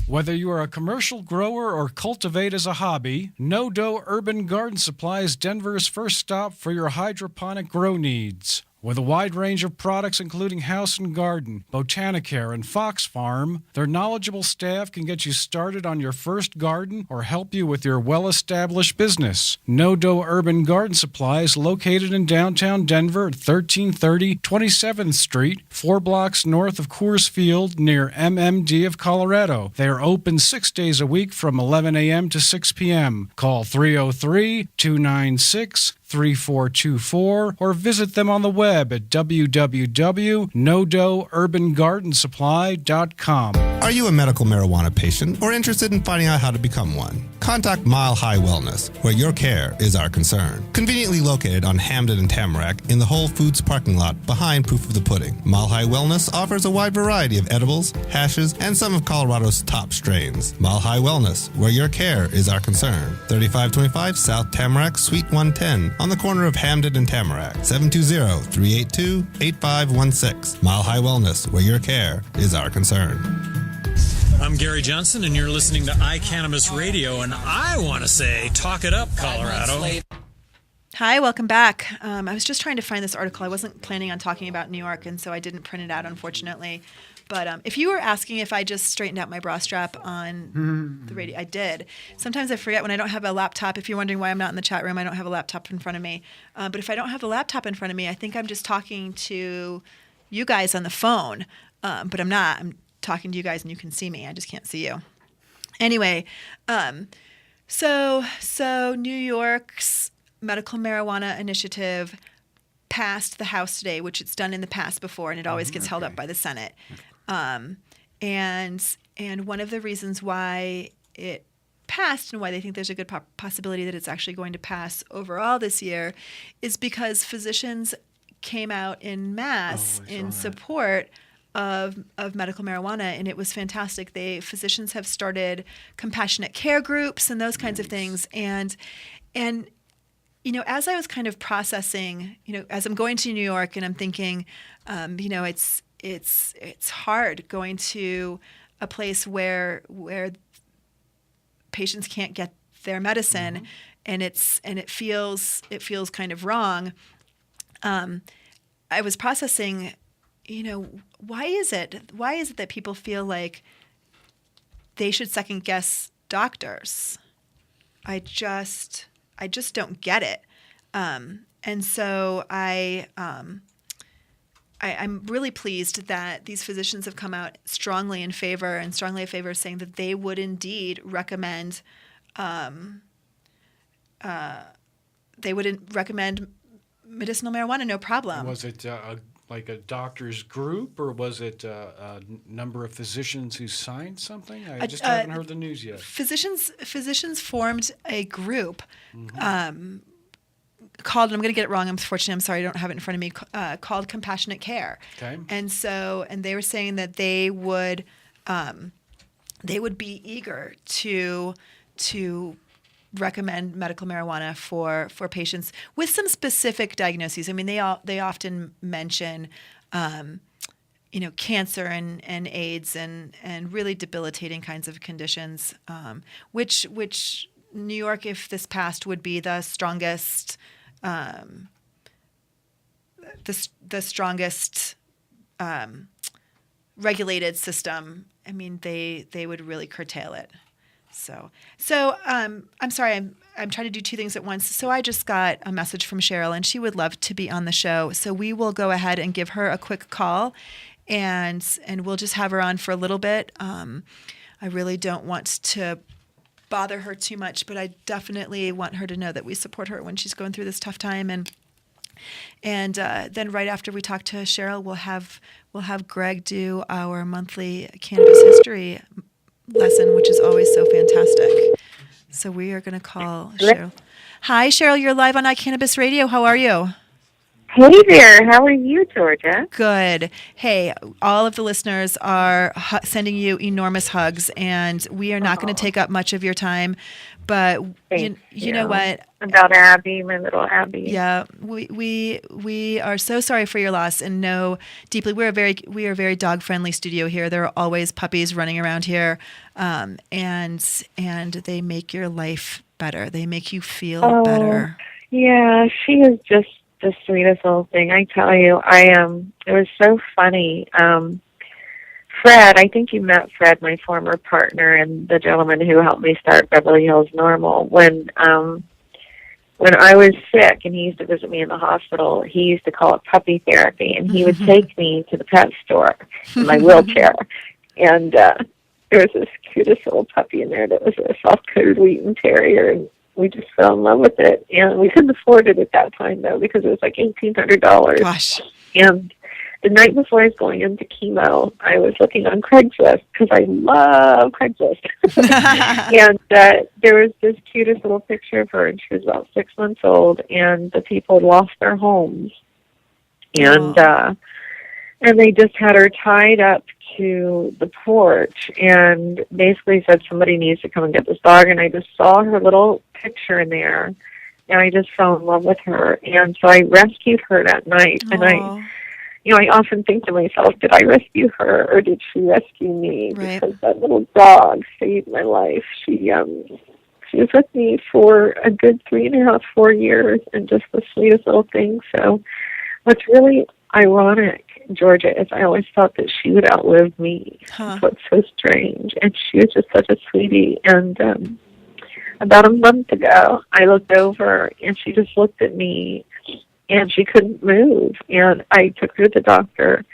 [SPEAKER 5] Whether you are a commercial grower or cultivate as a hobby, No Dough Urban Garden Supply is Denver's first stop for your hydroponic grow needs. With a wide range of products including House and Garden, Botanicare, and Fox Farm, their knowledgeable staff can get you started on your first garden or help you with your well-established business. No Dough Urban Garden Supply is located in downtown Denver at 1330 27th Street, 4 blocks north of Coors Field near MMD of Colorado. They are open 6 days a week from 11 a.m. to 6 p.m. Call 303-296-3424 or visit them on the web at www.nodoughurbangardensupply.com.
[SPEAKER 10] Are you a medical marijuana patient or interested in finding out how to become one? Contact Mile High Wellness, where your care is our concern. Conveniently located on Hamden and Tamarack in the Whole Foods parking lot behind Proof of the Pudding, Mile High Wellness offers a wide variety of edibles, hashes, and some of Colorado's top strains. Mile High Wellness, where your care is our concern. 3525 South Tamarack, Suite 110, on the corner of Hamden and Tamarack. 720-382-8516. Mile High Wellness, where your care is our concern.
[SPEAKER 11] I'm Gary Johnson, and you're listening to iCannabis Radio, and I want to say, talk it up, Colorado.
[SPEAKER 3] Hi, welcome back. I was just trying to find this article. I wasn't planning on talking about New York, and so I didn't print it out, unfortunately. But if you were asking if I just straightened out my bra strap on the radio, I did. Sometimes I forget when I don't have a laptop. If you're wondering why I'm not in the chat room, I don't have a laptop in front of me. But if I don't have the laptop in front of me, I think I'm just talking to you guys on the phone. But I'm not. I'm talking to you guys and you can see me. I just can't see you. Anyway, so New York's medical marijuana initiative passed the House today, which it's done in the past before, and it always gets held up by the Senate. And one of the reasons why it passed and why they think there's a good possibility that it's actually going to pass overall this year is because physicians came out in mass in support of medical marijuana, and it was fantastic. Physicians have started compassionate care groups and those kinds of things, and as I was kind of processing, as I'm going to New York and I'm thinking, it's hard going to a place where patients can't get their medicine, and it feels kind of wrong. I was processing, why is it that people feel like they should second guess doctors? I just don't get it. And so I'm really pleased that these physicians have come out strongly in favor saying that they would indeed recommend medicinal marijuana, no problem.
[SPEAKER 5] Was it like a doctor's group, or was it a number of physicians who signed something? I just haven't heard the news yet.
[SPEAKER 3] Physicians formed a group called, and I'm going to get it wrong, unfortunately, I'm sorry, I don't have it in front of me, called Compassionate Care.
[SPEAKER 5] Okay.
[SPEAKER 3] And they were saying that they would be eager to recommend medical marijuana for patients with some specific diagnoses. I mean, they often mention, cancer and AIDS and really debilitating kinds of conditions, which New York, if this passed, would be the strongest, regulated system. I mean, they would really curtail it. So I'm sorry, I'm trying to do two things at once. So I just got a message from Cheryl, and she would love to be on the show. So we will go ahead and give her a quick call, and we'll just have her on for a little bit. I really don't want to bother her too much, but I definitely want her to know that we support her when she's going through this tough time. And then right after we talk to Cheryl, we'll have Greg do our monthly Cannabis History Lesson, which is always so fantastic. So we are going to call Cheryl. Hi, Cheryl. You're live on iCannabis Radio. How are you?
[SPEAKER 9] Hey there. How are you, Georgia?
[SPEAKER 3] Good. Hey, all of the listeners are sending you enormous hugs, and we are not going to take up much of your time. But you know what?
[SPEAKER 9] About Abby, my little Abby.
[SPEAKER 3] Yeah, we are so sorry for your loss, and know deeply. We are a very dog friendly studio here. There are always puppies running around here, and they make your life better. They make you feel better.
[SPEAKER 9] Yeah, she is just the sweetest little thing. I tell you, it was so funny. Fred, I think you met Fred, my former partner, and the gentleman who helped me start Beverly Hills Normal. When I was sick and he used to visit me in the hospital, he used to call it puppy therapy, and he would take me to the pet store in my wheelchair. And there was this cutest little puppy in there that was a soft-coated Wheaten Terrier, and we just fell in love with it. And we couldn't afford it at that time, though, because it was like $1,800.
[SPEAKER 3] Gosh.
[SPEAKER 9] And the night before I was going into chemo, I was looking on Craigslist because I love Craigslist. And there was this cutest little picture of her, and she was about 6 months old, and the people had lost their homes. And they just had her tied up to the porch and basically said somebody needs to come and get this dog. And I just saw her little picture in there, and I just fell in love with her. And so I rescued her that night. And I often think to myself, did I rescue her or did she rescue me?
[SPEAKER 3] Right.
[SPEAKER 9] Because that little dog saved my life. She was with me for a good 3.5, 4 years, and just the sweetest little thing. So what's really ironic, Georgia, is I always thought that she would outlive me. That's what's so strange. And she was just such a sweetie. And about a month ago, I looked over, and she just looked at me, and she couldn't move. And I took her to the doctor,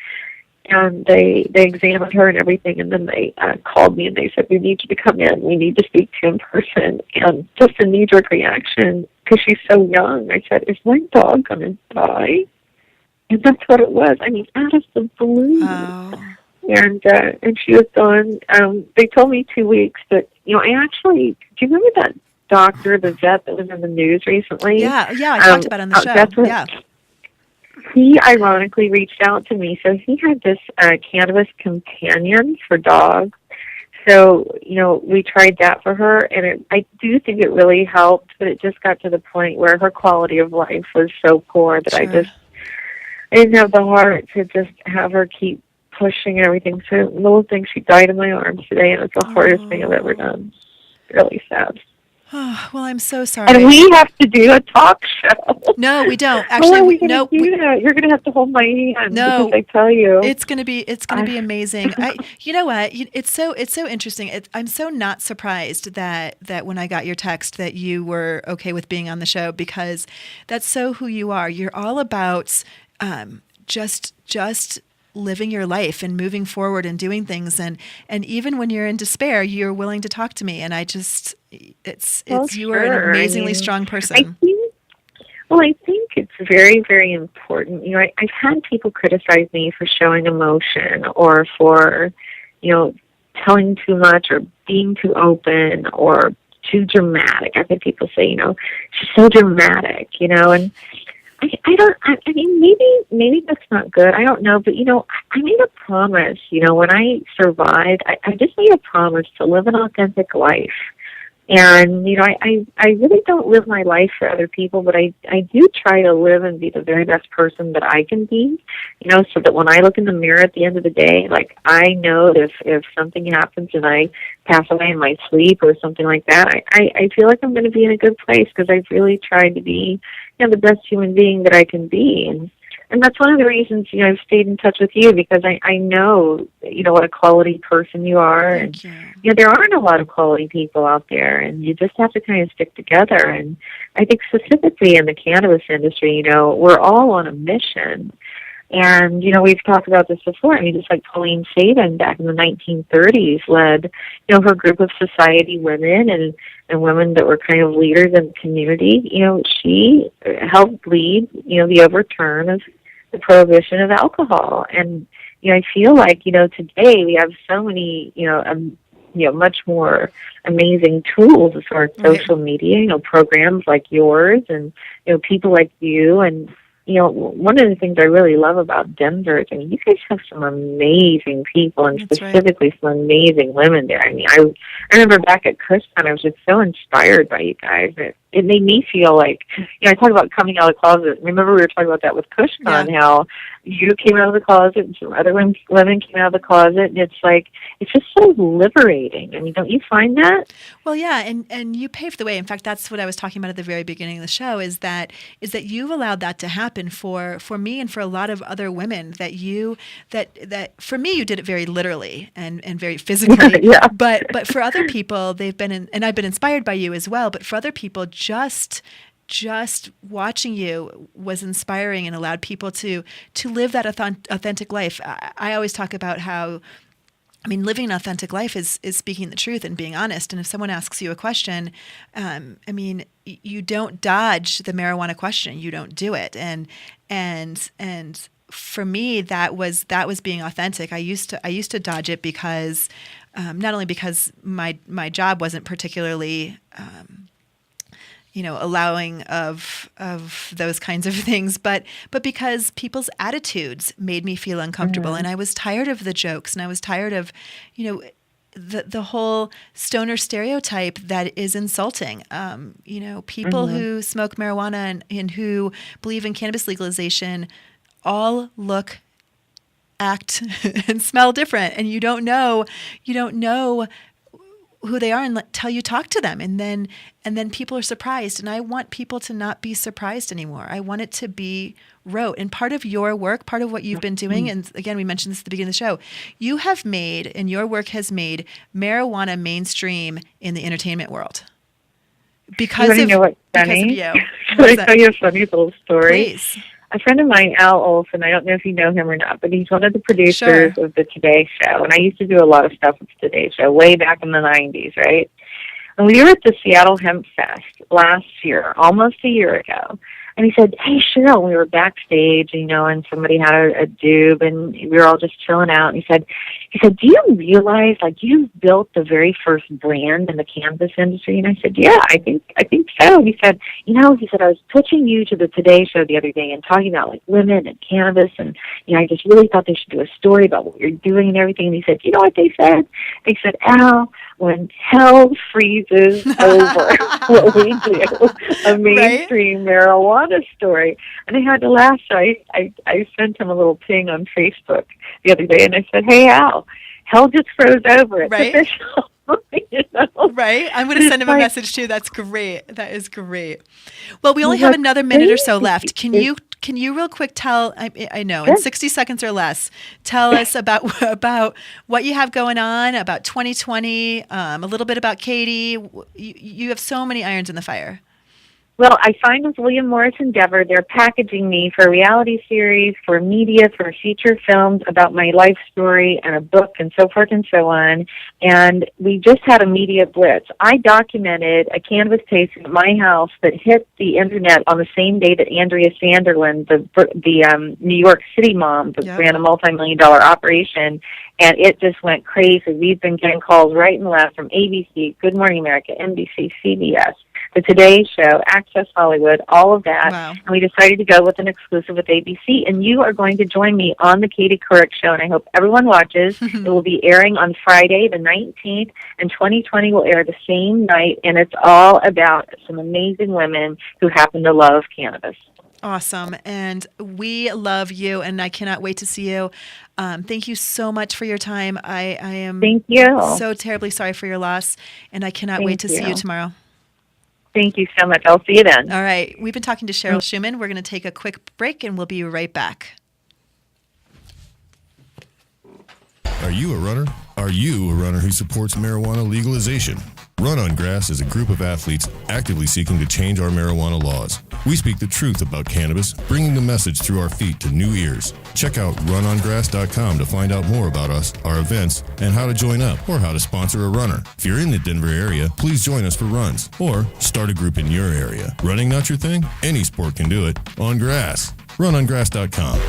[SPEAKER 9] and they examined her and everything, and then they called me, and they said, we need you to come in. We need to speak to you in person. And just a knee-jerk reaction, because she's so young, I said, is my dog going to die? And that's what it was. I mean, out of the blue.
[SPEAKER 3] Oh.
[SPEAKER 9] And she was gone. They told me 2 weeks, but, I actually, do you remember that doctor, the vet that was in the news recently?
[SPEAKER 3] Yeah, I talked about it on the show.
[SPEAKER 9] That's what,
[SPEAKER 3] yeah.
[SPEAKER 9] He ironically reached out to me. So he had this cannabis companion for dogs. so, we tried that for her, and I do think it really helped, but it just got to the point where her quality of life was so poor that I didn't have the heart to just have her keep pushing and everything. So the little thing, she died in my arms today, and it's the hardest thing I've ever done. Really sad.
[SPEAKER 3] Oh, well, I'm so sorry.
[SPEAKER 9] And we have to do a talk show.
[SPEAKER 3] No, we don't.
[SPEAKER 9] Actually, How are we do that? You're going to have to hold my hand.
[SPEAKER 3] No,
[SPEAKER 9] because I tell you,
[SPEAKER 3] it's going to be amazing. You know what? It's so interesting. I'm so not surprised that when I got your text that you were okay with being on the show, because that's so who you are. You're all about just living your life and moving forward and doing things, and even when you're in despair, you're willing to talk to me, and I just you are an amazingly strong person.
[SPEAKER 9] I think it's very, very important. I've had people criticize me for showing emotion or for telling too much or being too open or too dramatic. I've had people say, she's so dramatic, and I mean, maybe that's not good. I don't know. But, I made a promise, when I survived, I just made a promise to live an authentic life. And, I really don't live my life for other people, but I do try to live and be the very best person that I can be, so that when I look in the mirror at the end of the day, like, I know that if something happens and I pass away in my sleep or something like that, I feel like I'm going to be in a good place because I've really tried to be, the best human being that I can be. And that's one of the reasons, I've stayed in touch with you, because I know, what a quality person you are. And, there aren't a lot of quality people out there, and you just have to kind of stick together. And I think specifically in the cannabis industry, we're all on a mission. And, we've talked about this before. I mean, just like Pauline Sabin back in the 1930s led, her group of society women and women that were kind of leaders in the community. She helped lead, the overturn of the prohibition of alcohol. And, I feel like, today we have so many, much more amazing tools as far as social media, programs like yours and, people like you. And, one of the things I really love about Denver is, you guys have some amazing people, and specifically some amazing women there. I mean, I remember back at KushCon, I was just so inspired by you guys. It made me feel like, I talk about coming out of the closet. Remember we were talking about that with KushCon, how you came out of the closet and some other women came out of the closet, and it's like, it's just so liberating. I mean, don't you find that?
[SPEAKER 3] Well, yeah, and you paved the way. In fact, that's what I was talking about at the very beginning of the show, is that you've allowed that to happen for me and for a lot of other women, that for me you did it very literally and very physically.
[SPEAKER 9] Yeah.
[SPEAKER 3] But for other people, they've been and I've been inspired by you as well, but for other people, just watching you was inspiring and allowed people to live that authentic life. I always talk about how, living an authentic life is speaking the truth and being honest. And if someone asks you a question, you don't dodge the marijuana question. You don't do it. And for me, that was being authentic. I used to dodge it because not only because my job wasn't particularly allowing of those kinds of things, but because people's attitudes made me feel uncomfortable, and I was tired of the jokes, and I was tired of, the whole stoner stereotype that is insulting. People who smoke marijuana and who believe in cannabis legalization all look, act, and smell different, and you don't know who they are until you talk to them, and then people are surprised. And I want people to not be surprised anymore. I want it to be rote. And part of your work, part of what you've been doing, and again, we mentioned this at the beginning of the show, you have made, and your work has made marijuana mainstream in the entertainment world. Because of you.
[SPEAKER 9] Can I tell you a funny little story?
[SPEAKER 3] Please.
[SPEAKER 9] A friend of mine, Al Olson, I don't know if you know him or not, but he's one of the producers of the Today Show. And I used to do a lot of stuff with the Today Show way back in the 90s, right? And we were at the Seattle Hemp Fest last year, almost a year ago. And he said, hey, Cheryl, we were backstage, and somebody had a doob, and we were all just chilling out. And he said, do you realize, you built the very first brand in the cannabis industry? And I said, yeah, I think so. And he said, I was pitching you to the Today Show the other day and talking about, women and cannabis, and, I just really thought they should do a story about what you're doing and everything. And he said, you know what they said? They said, Al, when hell freezes over, what we do, a mainstream marijuana story. And I had to laugh, so I sent him a little ping on Facebook the other day, and I said, hey, Al, hell just froze over. It's official.
[SPEAKER 3] Right? I'm going to send him a message too. That's great. That is great. Well, we only have another minute or so left. Can you real quick tell, I know, in 60 seconds or less, tell us about what you have going on, about 2020, a little bit about Katie. You have so many irons in the fire.
[SPEAKER 9] Well, I signed with William Morris Endeavor. They're packaging me for a reality series, for media, for feature films about my life story and a book and so forth and so on. And we just had a media blitz. I documented a cannabis tasting at my house that hit the internet on the same day that Andrea Sanderlin, the New York City mom, ran a multi-million-dollar operation, and it just went crazy. We've been getting calls right and left from ABC, Good Morning America, NBC, CBS, The Today Show, Access Hollywood, all of that.
[SPEAKER 3] Wow.
[SPEAKER 9] And we decided to go with an exclusive with ABC. And you are going to join me on the Katie Couric Show, and I hope everyone watches. It will be airing on Friday, the 19th, and 2020 will air the same night. And it's all about some amazing women who happen to love cannabis.
[SPEAKER 3] Awesome. And we love you, and I cannot wait to see you. Thank you so much for your time. I am
[SPEAKER 9] Thank you.
[SPEAKER 3] So terribly sorry for your loss, and I cannot wait to see you tomorrow.
[SPEAKER 9] Thank you so much. I'll see you then.
[SPEAKER 3] All right. We've been talking to Cheryl Shuman. We're going to take a quick break, and we'll be right back.
[SPEAKER 1] Are you a runner? Are you a runner who supports marijuana legalization? Run on Grass is a group of athletes actively seeking to change our marijuana laws. We speak the truth about cannabis, bringing the message through our feet to new ears. Check out runongrass.com to find out more about us, our events, and how to join up or how to sponsor a runner. If you're in the Denver area, please join us for runs or start a group in your area. Running not your thing? Any sport can do it. On grass. Runongrass.com.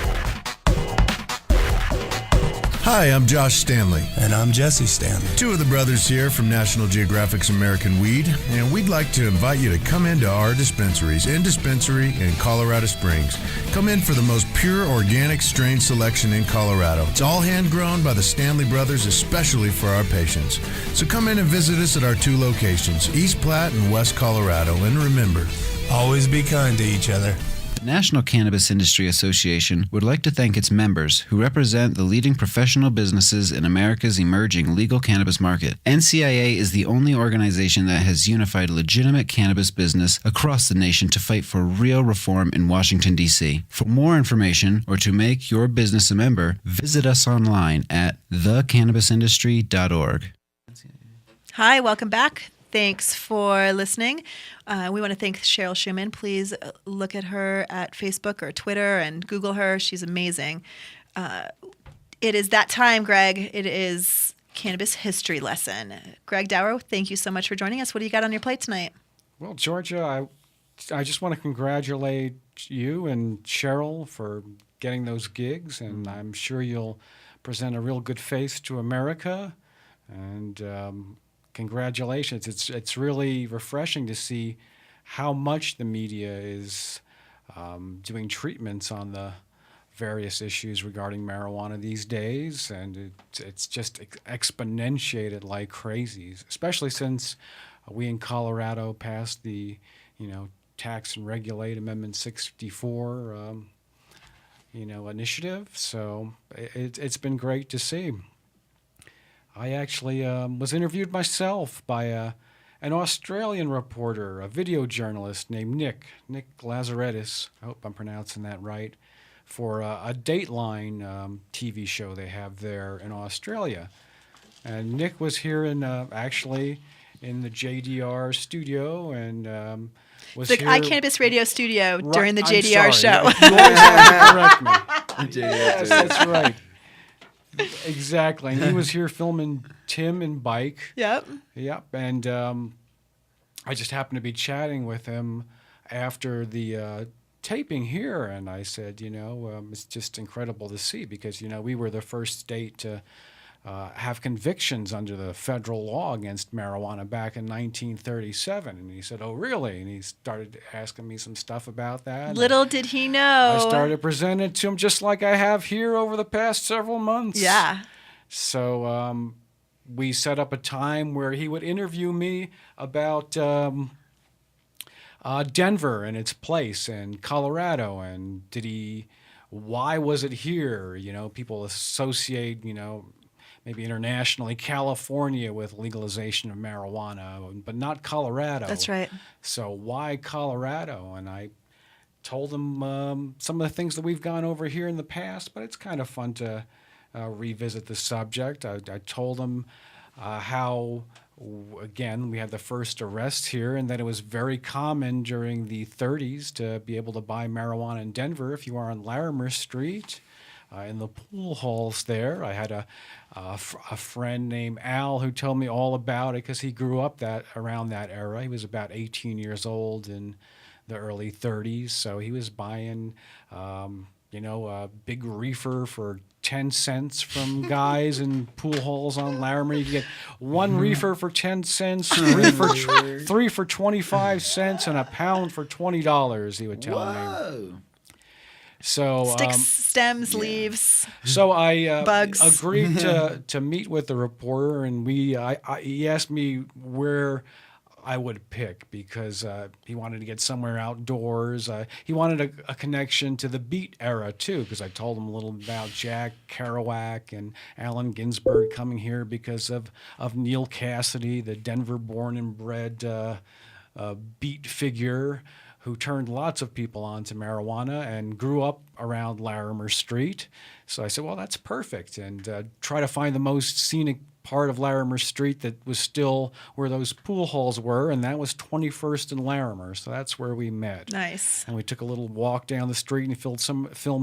[SPEAKER 12] Hi, I'm Josh Stanley.
[SPEAKER 13] And I'm Jesse Stanley.
[SPEAKER 12] Two of the brothers here from National Geographic's American Weed, and we'd like to invite you to come into our dispensaries in Colorado Springs. Come in for the most pure organic strain selection in Colorado. It's all hand-grown by the Stanley brothers, especially for our patients. So come in and visit us at our two locations, East Platte and West Colorado. And remember,
[SPEAKER 13] always be kind to each other.
[SPEAKER 6] The National Cannabis Industry Association would like to thank its members who represent the leading professional businesses in America's emerging legal cannabis market. NCIA is the only organization that has unified legitimate cannabis business across the nation to fight for real reform in Washington, D.C. For more information or to make your business a member, visit us online at thecannabisindustry.org.
[SPEAKER 3] Hi, welcome back. Thanks for listening. We want to thank Cheryl Shuman. Please look at her at Facebook or Twitter and Google her. She's amazing. It is that time, Greg. It is Cannabis History Lesson. Greg Daurer, thank you so much for joining us. What do you got on your plate tonight?
[SPEAKER 5] Well, Georgia, I just want to congratulate you and Cheryl for getting those gigs, and I'm sure you'll present a real good face to America. And congratulations. It's really refreshing to see how much the media is doing treatments on the various issues regarding marijuana these days, and it's just exponentiated like crazy, especially since we in Colorado passed the, Tax and Regulate Amendment 64, initiative. So it's been great to see. I actually was interviewed myself by an Australian reporter, a video journalist named Nick Lazaretis. I hope I'm pronouncing that right, for a Dateline TV show they have there in Australia. And Nick was here actually in the JDR studio and was
[SPEAKER 3] the
[SPEAKER 5] here.
[SPEAKER 3] iCannabis Radio studio
[SPEAKER 5] Right,
[SPEAKER 3] during the
[SPEAKER 5] I'm
[SPEAKER 3] JDR
[SPEAKER 5] sorry.
[SPEAKER 3] show.
[SPEAKER 5] You always have to correct me. Yes, that's right. Exactly. And he was here filming Tim and Bike.
[SPEAKER 3] Yep.
[SPEAKER 5] And I just happened to be chatting with him after the taping here, and I said, it's just incredible to see because, we were the first state to have convictions under the federal law against marijuana back in 1937. And he said, oh, really? And he started asking me some stuff about that.
[SPEAKER 3] Little did he know.
[SPEAKER 5] I started presenting it to him just like I have here over the past several months.
[SPEAKER 3] Yeah.
[SPEAKER 5] So we set up a time where he would interview me about Denver and its place and Colorado, and why was it here? People associate, maybe internationally, California with legalization of marijuana, but not Colorado.
[SPEAKER 3] That's right.
[SPEAKER 5] So why Colorado? And I told him some of the things that we've gone over here in the past, but it's kind of fun to revisit the subject. I told him how, again, we had the first arrest here, and that it was very common during the 30s to be able to buy marijuana in Denver if you are on Larimer Street. In the pool halls there. I had a friend named Al who told me all about it because he grew up around that era. He was about 18 years old in the early 30s, so he was buying, a big reefer for 10 cents from guys in pool halls on Larimer. You could get one reefer for 10 cents, three for 25 cents, and a pound for $20, he would tell me. So
[SPEAKER 3] sticks, stems, leaves.
[SPEAKER 5] So I
[SPEAKER 3] bugs.
[SPEAKER 5] Agreed to meet with the reporter, and he asked me where I would pick because he wanted to get somewhere outdoors. He wanted a connection to the Beat era too, because I told him a little about Jack Kerouac and Allen Ginsberg coming here because of Neil Cassidy, the Denver born and bred beat figure who turned lots of people onto marijuana and grew up around Larimer Street. So I said, well, that's perfect, and try to find the most scenic part of Larimer Street that was still where those pool halls were, and that was 21st and Larimer. So that's where we met.
[SPEAKER 3] Nice.
[SPEAKER 5] And we took a little walk down the street and filmed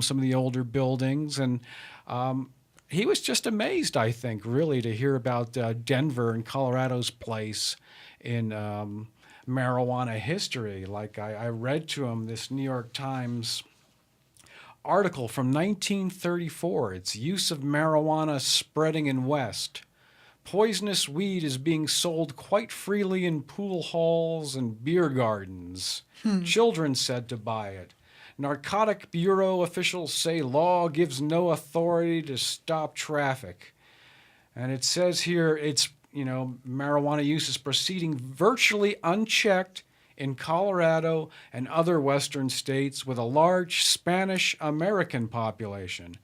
[SPEAKER 5] some of the older buildings, and he was just amazed, I think, really, to hear about Denver and Colorado's place in marijuana history. Like I read to him this New York Times article from 1934. It's use of marijuana spreading in West. Poisonous weed is being sold quite freely in pool halls and beer gardens. Children said to buy it. Narcotic Bureau officials say law gives no authority to stop traffic. And it says here it's marijuana use is proceeding virtually unchecked in Colorado and other western states with a large Spanish-American population.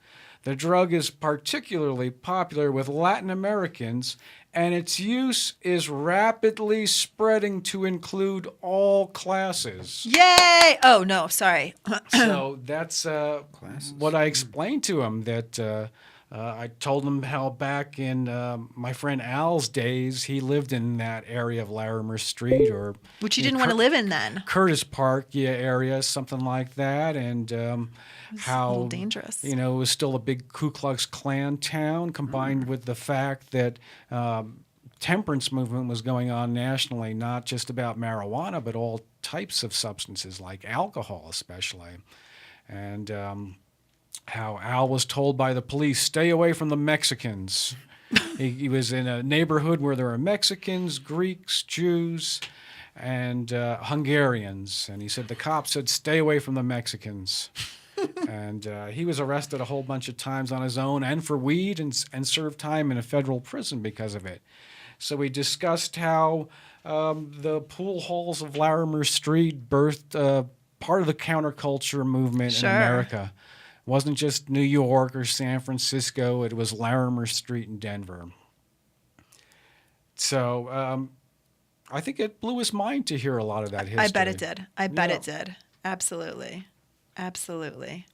[SPEAKER 5] The drug is particularly popular with Latin Americans, and its use is rapidly spreading to include all classes.
[SPEAKER 3] Yay! Oh, no, sorry.
[SPEAKER 5] So that's what I explained to him, that I told him how back in my friend Al's days, he lived in that area of Larimer Street, or
[SPEAKER 3] which you didn't want to live in then.
[SPEAKER 5] Curtis Park area, something like that, and how
[SPEAKER 3] a little dangerous.
[SPEAKER 5] It was still a big Ku Klux Klan town, combined with the fact that temperance movement was going on nationally, not just about marijuana, but all types of substances like alcohol, especially, and how Al was told by the police, stay away from the Mexicans. He was in a neighborhood where there were Mexicans, Greeks, Jews, and Hungarians. And he said the cops said, stay away from the Mexicans. And he was arrested a whole bunch of times on his own and for weed, and served time in a federal prison because of it. So we discussed how the pool halls of Larimer Street birthed part of the counterculture movement in America. It wasn't just New York or San Francisco. It was Larimer Street in Denver. So I think it blew his mind to hear a lot of that history.
[SPEAKER 3] I bet it did. I bet it did. Absolutely. Absolutely.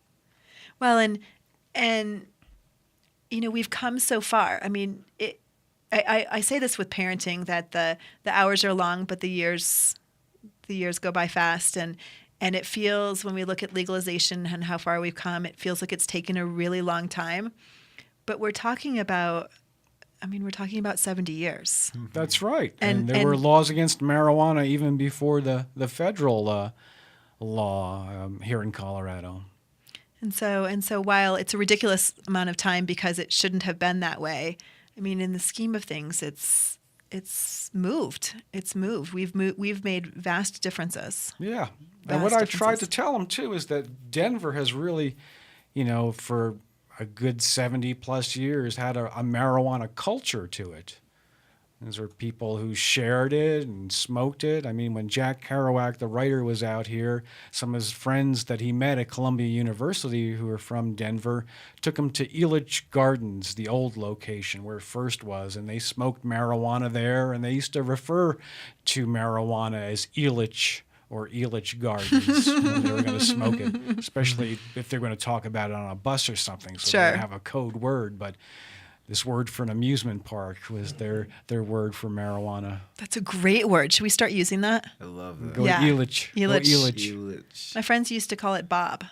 [SPEAKER 3] Well, and we've come so far. I mean, I say this with parenting, that the hours are long, but the years go by fast, and it feels, when we look at legalization and how far we've come, it feels like it's taken a really long time. But we're talking about 70 years.
[SPEAKER 5] That's right. And there were laws against marijuana even before the federal law here in Colorado.
[SPEAKER 3] And so while it's a ridiculous amount of time because it shouldn't have been that way, I mean, in the scheme of things, it's moved. It's moved. We've made vast differences.
[SPEAKER 5] Yeah. And what I tried to tell them, too, is that Denver has really, for a good 70-plus years had a marijuana culture to it. These are people who shared it and smoked it. I mean, when Jack Kerouac, the writer, was out here, some of his friends that he met at Columbia University who were from Denver took him to Elitch Gardens, the old location where it first was, and they smoked marijuana there, and they used to refer to marijuana as Elitch or Elitch Gardens when they were going to smoke it, especially if they're going to talk about it on a bus or something, so they would have a code word. But this word for an amusement park was their word for marijuana.
[SPEAKER 3] That's a great word. Should we start using that?
[SPEAKER 6] I love that.
[SPEAKER 5] Go Elitch.
[SPEAKER 3] My friends used to call it Bob.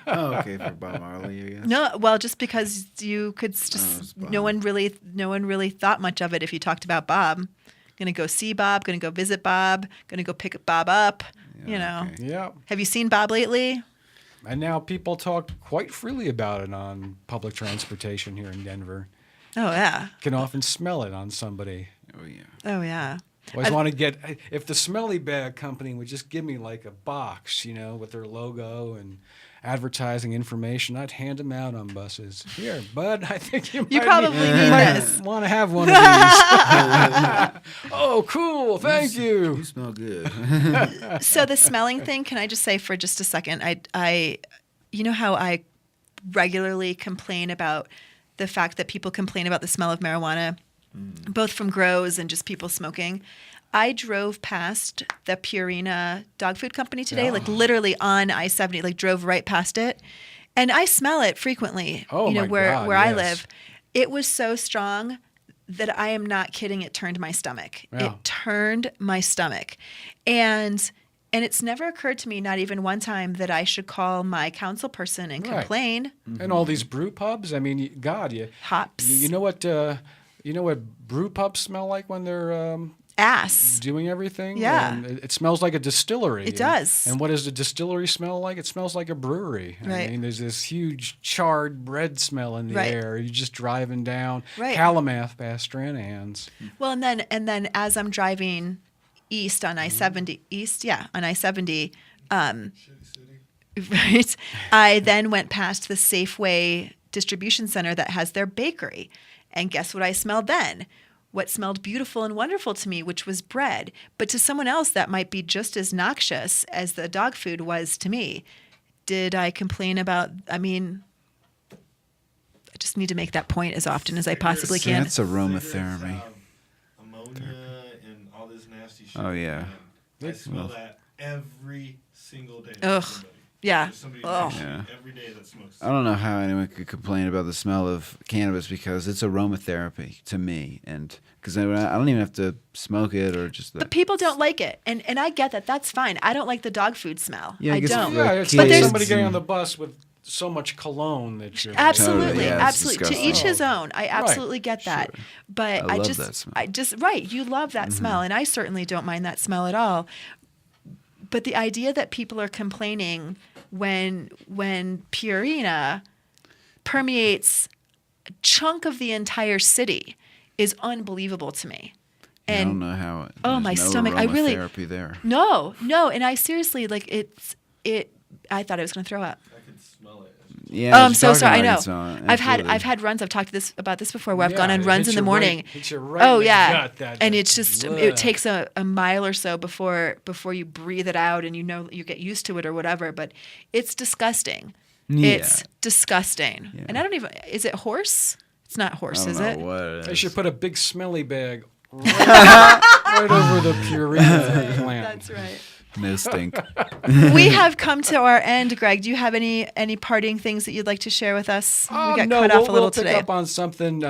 [SPEAKER 6] Oh, okay, for Bob Marley, I guess.
[SPEAKER 3] No, well, just because you could just no one really thought much of it if you talked about Bob. Gonna go see Bob. Gonna go visit Bob. Gonna go pick Bob up.
[SPEAKER 5] Yeah.
[SPEAKER 3] Have you seen Bob lately?
[SPEAKER 5] And now people talk quite freely about it on public transportation here in Denver.
[SPEAKER 3] Oh, yeah.
[SPEAKER 5] Can often smell it on somebody.
[SPEAKER 6] Oh, yeah.
[SPEAKER 3] Oh, yeah.
[SPEAKER 5] I always want to get, if the Smelly Bag Company would just give me like a box, with their logo and advertising information, I'd hand them out on buses. Here, bud, I think you
[SPEAKER 3] probably need this.
[SPEAKER 5] Want to have one of these. Oh, cool. Thank you.
[SPEAKER 6] You smell good.
[SPEAKER 3] So the smelling thing, can I just say for just a second, I you know how I regularly complain about the fact that people complain about the smell of marijuana, both from grows and just people smoking. I drove past the Purina dog food company today, like literally on I-70, like drove right past it. And I smell it frequently, where I live. It was so strong that I am not kidding. It turned my stomach.
[SPEAKER 5] Yeah.
[SPEAKER 3] It turned my stomach. And it's never occurred to me, not even one time, that I should call my council person and complain.
[SPEAKER 5] Mm-hmm. And all these brew pubs, I mean,
[SPEAKER 3] hops.
[SPEAKER 5] You know what brew pubs smell like when they're
[SPEAKER 3] ass
[SPEAKER 5] doing everything?
[SPEAKER 3] Yeah.
[SPEAKER 5] And it smells like a distillery.
[SPEAKER 3] It does.
[SPEAKER 5] And what does the distillery smell like? It smells like a brewery.
[SPEAKER 3] Right.
[SPEAKER 5] I mean, there's this huge charred bread smell in the air. You're just driving down Calumet past Stranahan's.
[SPEAKER 3] Well, and then as I'm driving east on I-70, right, I then went past the Safeway distribution center that has their bakery. And guess what I smelled then? What smelled beautiful and wonderful to me, which was bread. But to someone else, that might be just as noxious as the dog food was to me. Did I complain about, I just need to make that point as often as I possibly can.
[SPEAKER 6] That's aromatherapy.
[SPEAKER 4] Ammonia and all this nasty shit.
[SPEAKER 6] Oh, yeah.
[SPEAKER 4] I smell that every single day.
[SPEAKER 3] Ugh. Yeah.
[SPEAKER 4] Every day that smokes.
[SPEAKER 6] I don't know how anyone could complain about the smell of cannabis because it's aromatherapy to me, and because I don't even have to smoke it or just.
[SPEAKER 3] But people don't like it, and I get that. That's fine. I don't like the dog food smell.
[SPEAKER 6] Yeah,
[SPEAKER 3] I don't.
[SPEAKER 5] Yeah, it's
[SPEAKER 3] but
[SPEAKER 5] like somebody getting on the bus with so much cologne that you're
[SPEAKER 3] absolutely,
[SPEAKER 6] Totally,
[SPEAKER 3] absolutely. To each his own. I absolutely get that.
[SPEAKER 6] Sure.
[SPEAKER 3] But
[SPEAKER 6] I love that smell.
[SPEAKER 3] You love that smell, and I certainly don't mind that smell at all. But the idea that people are complaining when Purina permeates a chunk of the entire city is unbelievable to me. And
[SPEAKER 6] I don't know how.
[SPEAKER 3] My stomach. I really there. No, and I seriously I thought I was going to throw up.
[SPEAKER 4] I can smell it.
[SPEAKER 6] Yeah.
[SPEAKER 3] I'm so sorry. I know.
[SPEAKER 6] I've
[SPEAKER 3] had runs. I've talked about this before, where I've gone on
[SPEAKER 5] it
[SPEAKER 3] runs
[SPEAKER 5] hits
[SPEAKER 3] in the
[SPEAKER 5] you
[SPEAKER 3] morning.
[SPEAKER 5] hits you right in the gut,
[SPEAKER 3] and it's just it takes a mile or so before you breathe it out, and you get used to it or whatever. But it's disgusting.
[SPEAKER 6] Yeah.
[SPEAKER 3] It's disgusting.
[SPEAKER 6] Yeah.
[SPEAKER 3] And I don't even. Is it horse? It's not horse, is it?
[SPEAKER 5] They should put a big smelly bag right over the Purina plant.
[SPEAKER 3] That's right.
[SPEAKER 6] No stink.
[SPEAKER 3] We have come to our end, Greg. Do you have any parting things that you'd like to share with us? We got cut off a little today.
[SPEAKER 5] We'll pick up on something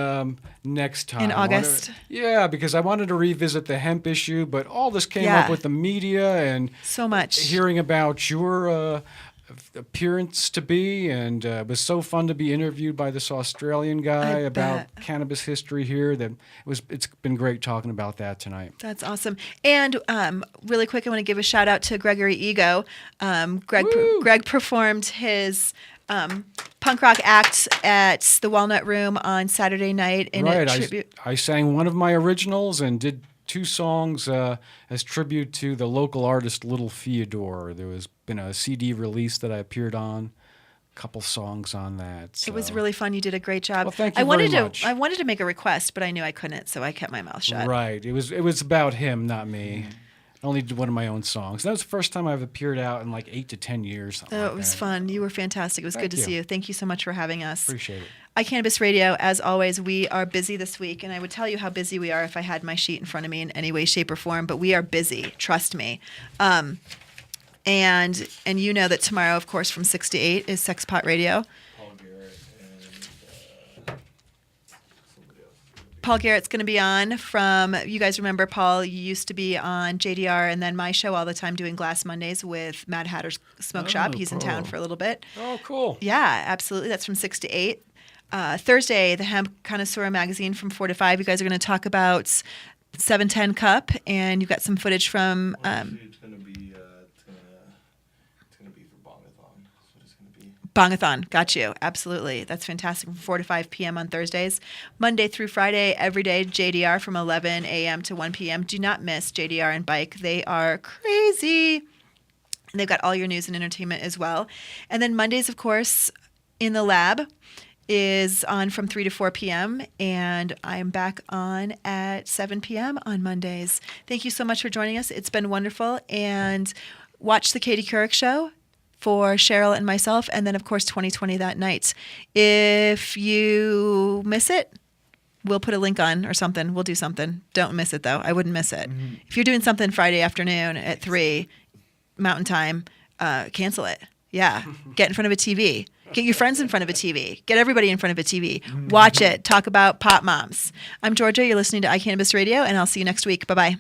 [SPEAKER 5] next time.
[SPEAKER 3] In August?
[SPEAKER 5] Because I wanted to revisit the hemp issue, but all this came up with the media and
[SPEAKER 3] so much
[SPEAKER 5] hearing about your appearance to be, and it was so fun to be interviewed by this Australian guy about cannabis history here. It's been great talking about that tonight.
[SPEAKER 3] That's awesome. And really quick, I want to give a shout out to Gregory Ego. Greg performed his punk rock act at the Walnut Room on Saturday night in a tribute.
[SPEAKER 5] I sang one of my originals and did 2 songs as tribute to the local artist Little Theodore. There was been a CD release that I appeared on, a couple songs on that. So.
[SPEAKER 3] It was really fun. You did a great job.
[SPEAKER 5] Well, thank you very much.
[SPEAKER 3] I wanted to make a request, but I knew I couldn't, so I kept my mouth shut.
[SPEAKER 5] Right. It was about him, not me. I only did one of my own songs. That was the first time I've appeared out in like 8 to 10 years.
[SPEAKER 3] It was fun. You were fantastic. It was good to see you. Thank you so much for having us.
[SPEAKER 5] Appreciate it.
[SPEAKER 3] iCannabis Radio, as always, we are busy this week, and I would tell you how busy we are if I had my sheet in front of me in any way, shape, or form, but we are busy. Trust me. And you know that tomorrow, of course, from 6 to 8 is Sexpot Radio. Paul Garrett's going to be on from, you guys remember Paul used to be on JDR and then my show all the time doing Glass Mondays with Mad Hatter's Smoke Shop. He's in town for a little bit.
[SPEAKER 5] Oh, cool.
[SPEAKER 3] Yeah, absolutely. That's from 6 to 8. Thursday, the Hemp Connoisseur magazine from 4 to 5. You guys are going to talk about 710 Cup, and you've got some footage from...
[SPEAKER 4] It's going to be for Bongathon. That's what it's going to be.
[SPEAKER 3] Bongathon, got you. Absolutely. That's fantastic. From 4 to 5 p.m. on Thursdays. Monday through Friday, every day, JDR from 11 a.m. to 1 p.m. Do not miss JDR and Bike. They are crazy. And they've got all your news and entertainment as well. And then Mondays, of course, In the Lab is on from 3 to 4 p.m. And I'm back on at 7 p.m. on Mondays. Thank you so much for joining us. It's been wonderful. And watch the Katie Couric Show for Cheryl and myself, and then, of course, 2020 that night. If you miss it, we'll put a link on or something. We'll do something. Don't miss it, though. I wouldn't miss it. Mm-hmm. If you're doing something Friday afternoon at 3 Mountain Time, cancel it. Yeah. Get in front of a TV. Get your friends in front of a TV. Get everybody in front of a TV. Watch it. Talk about Pop Moms. I'm Georgia. You're listening to iCannabis Radio, and I'll see you next week. Bye-bye.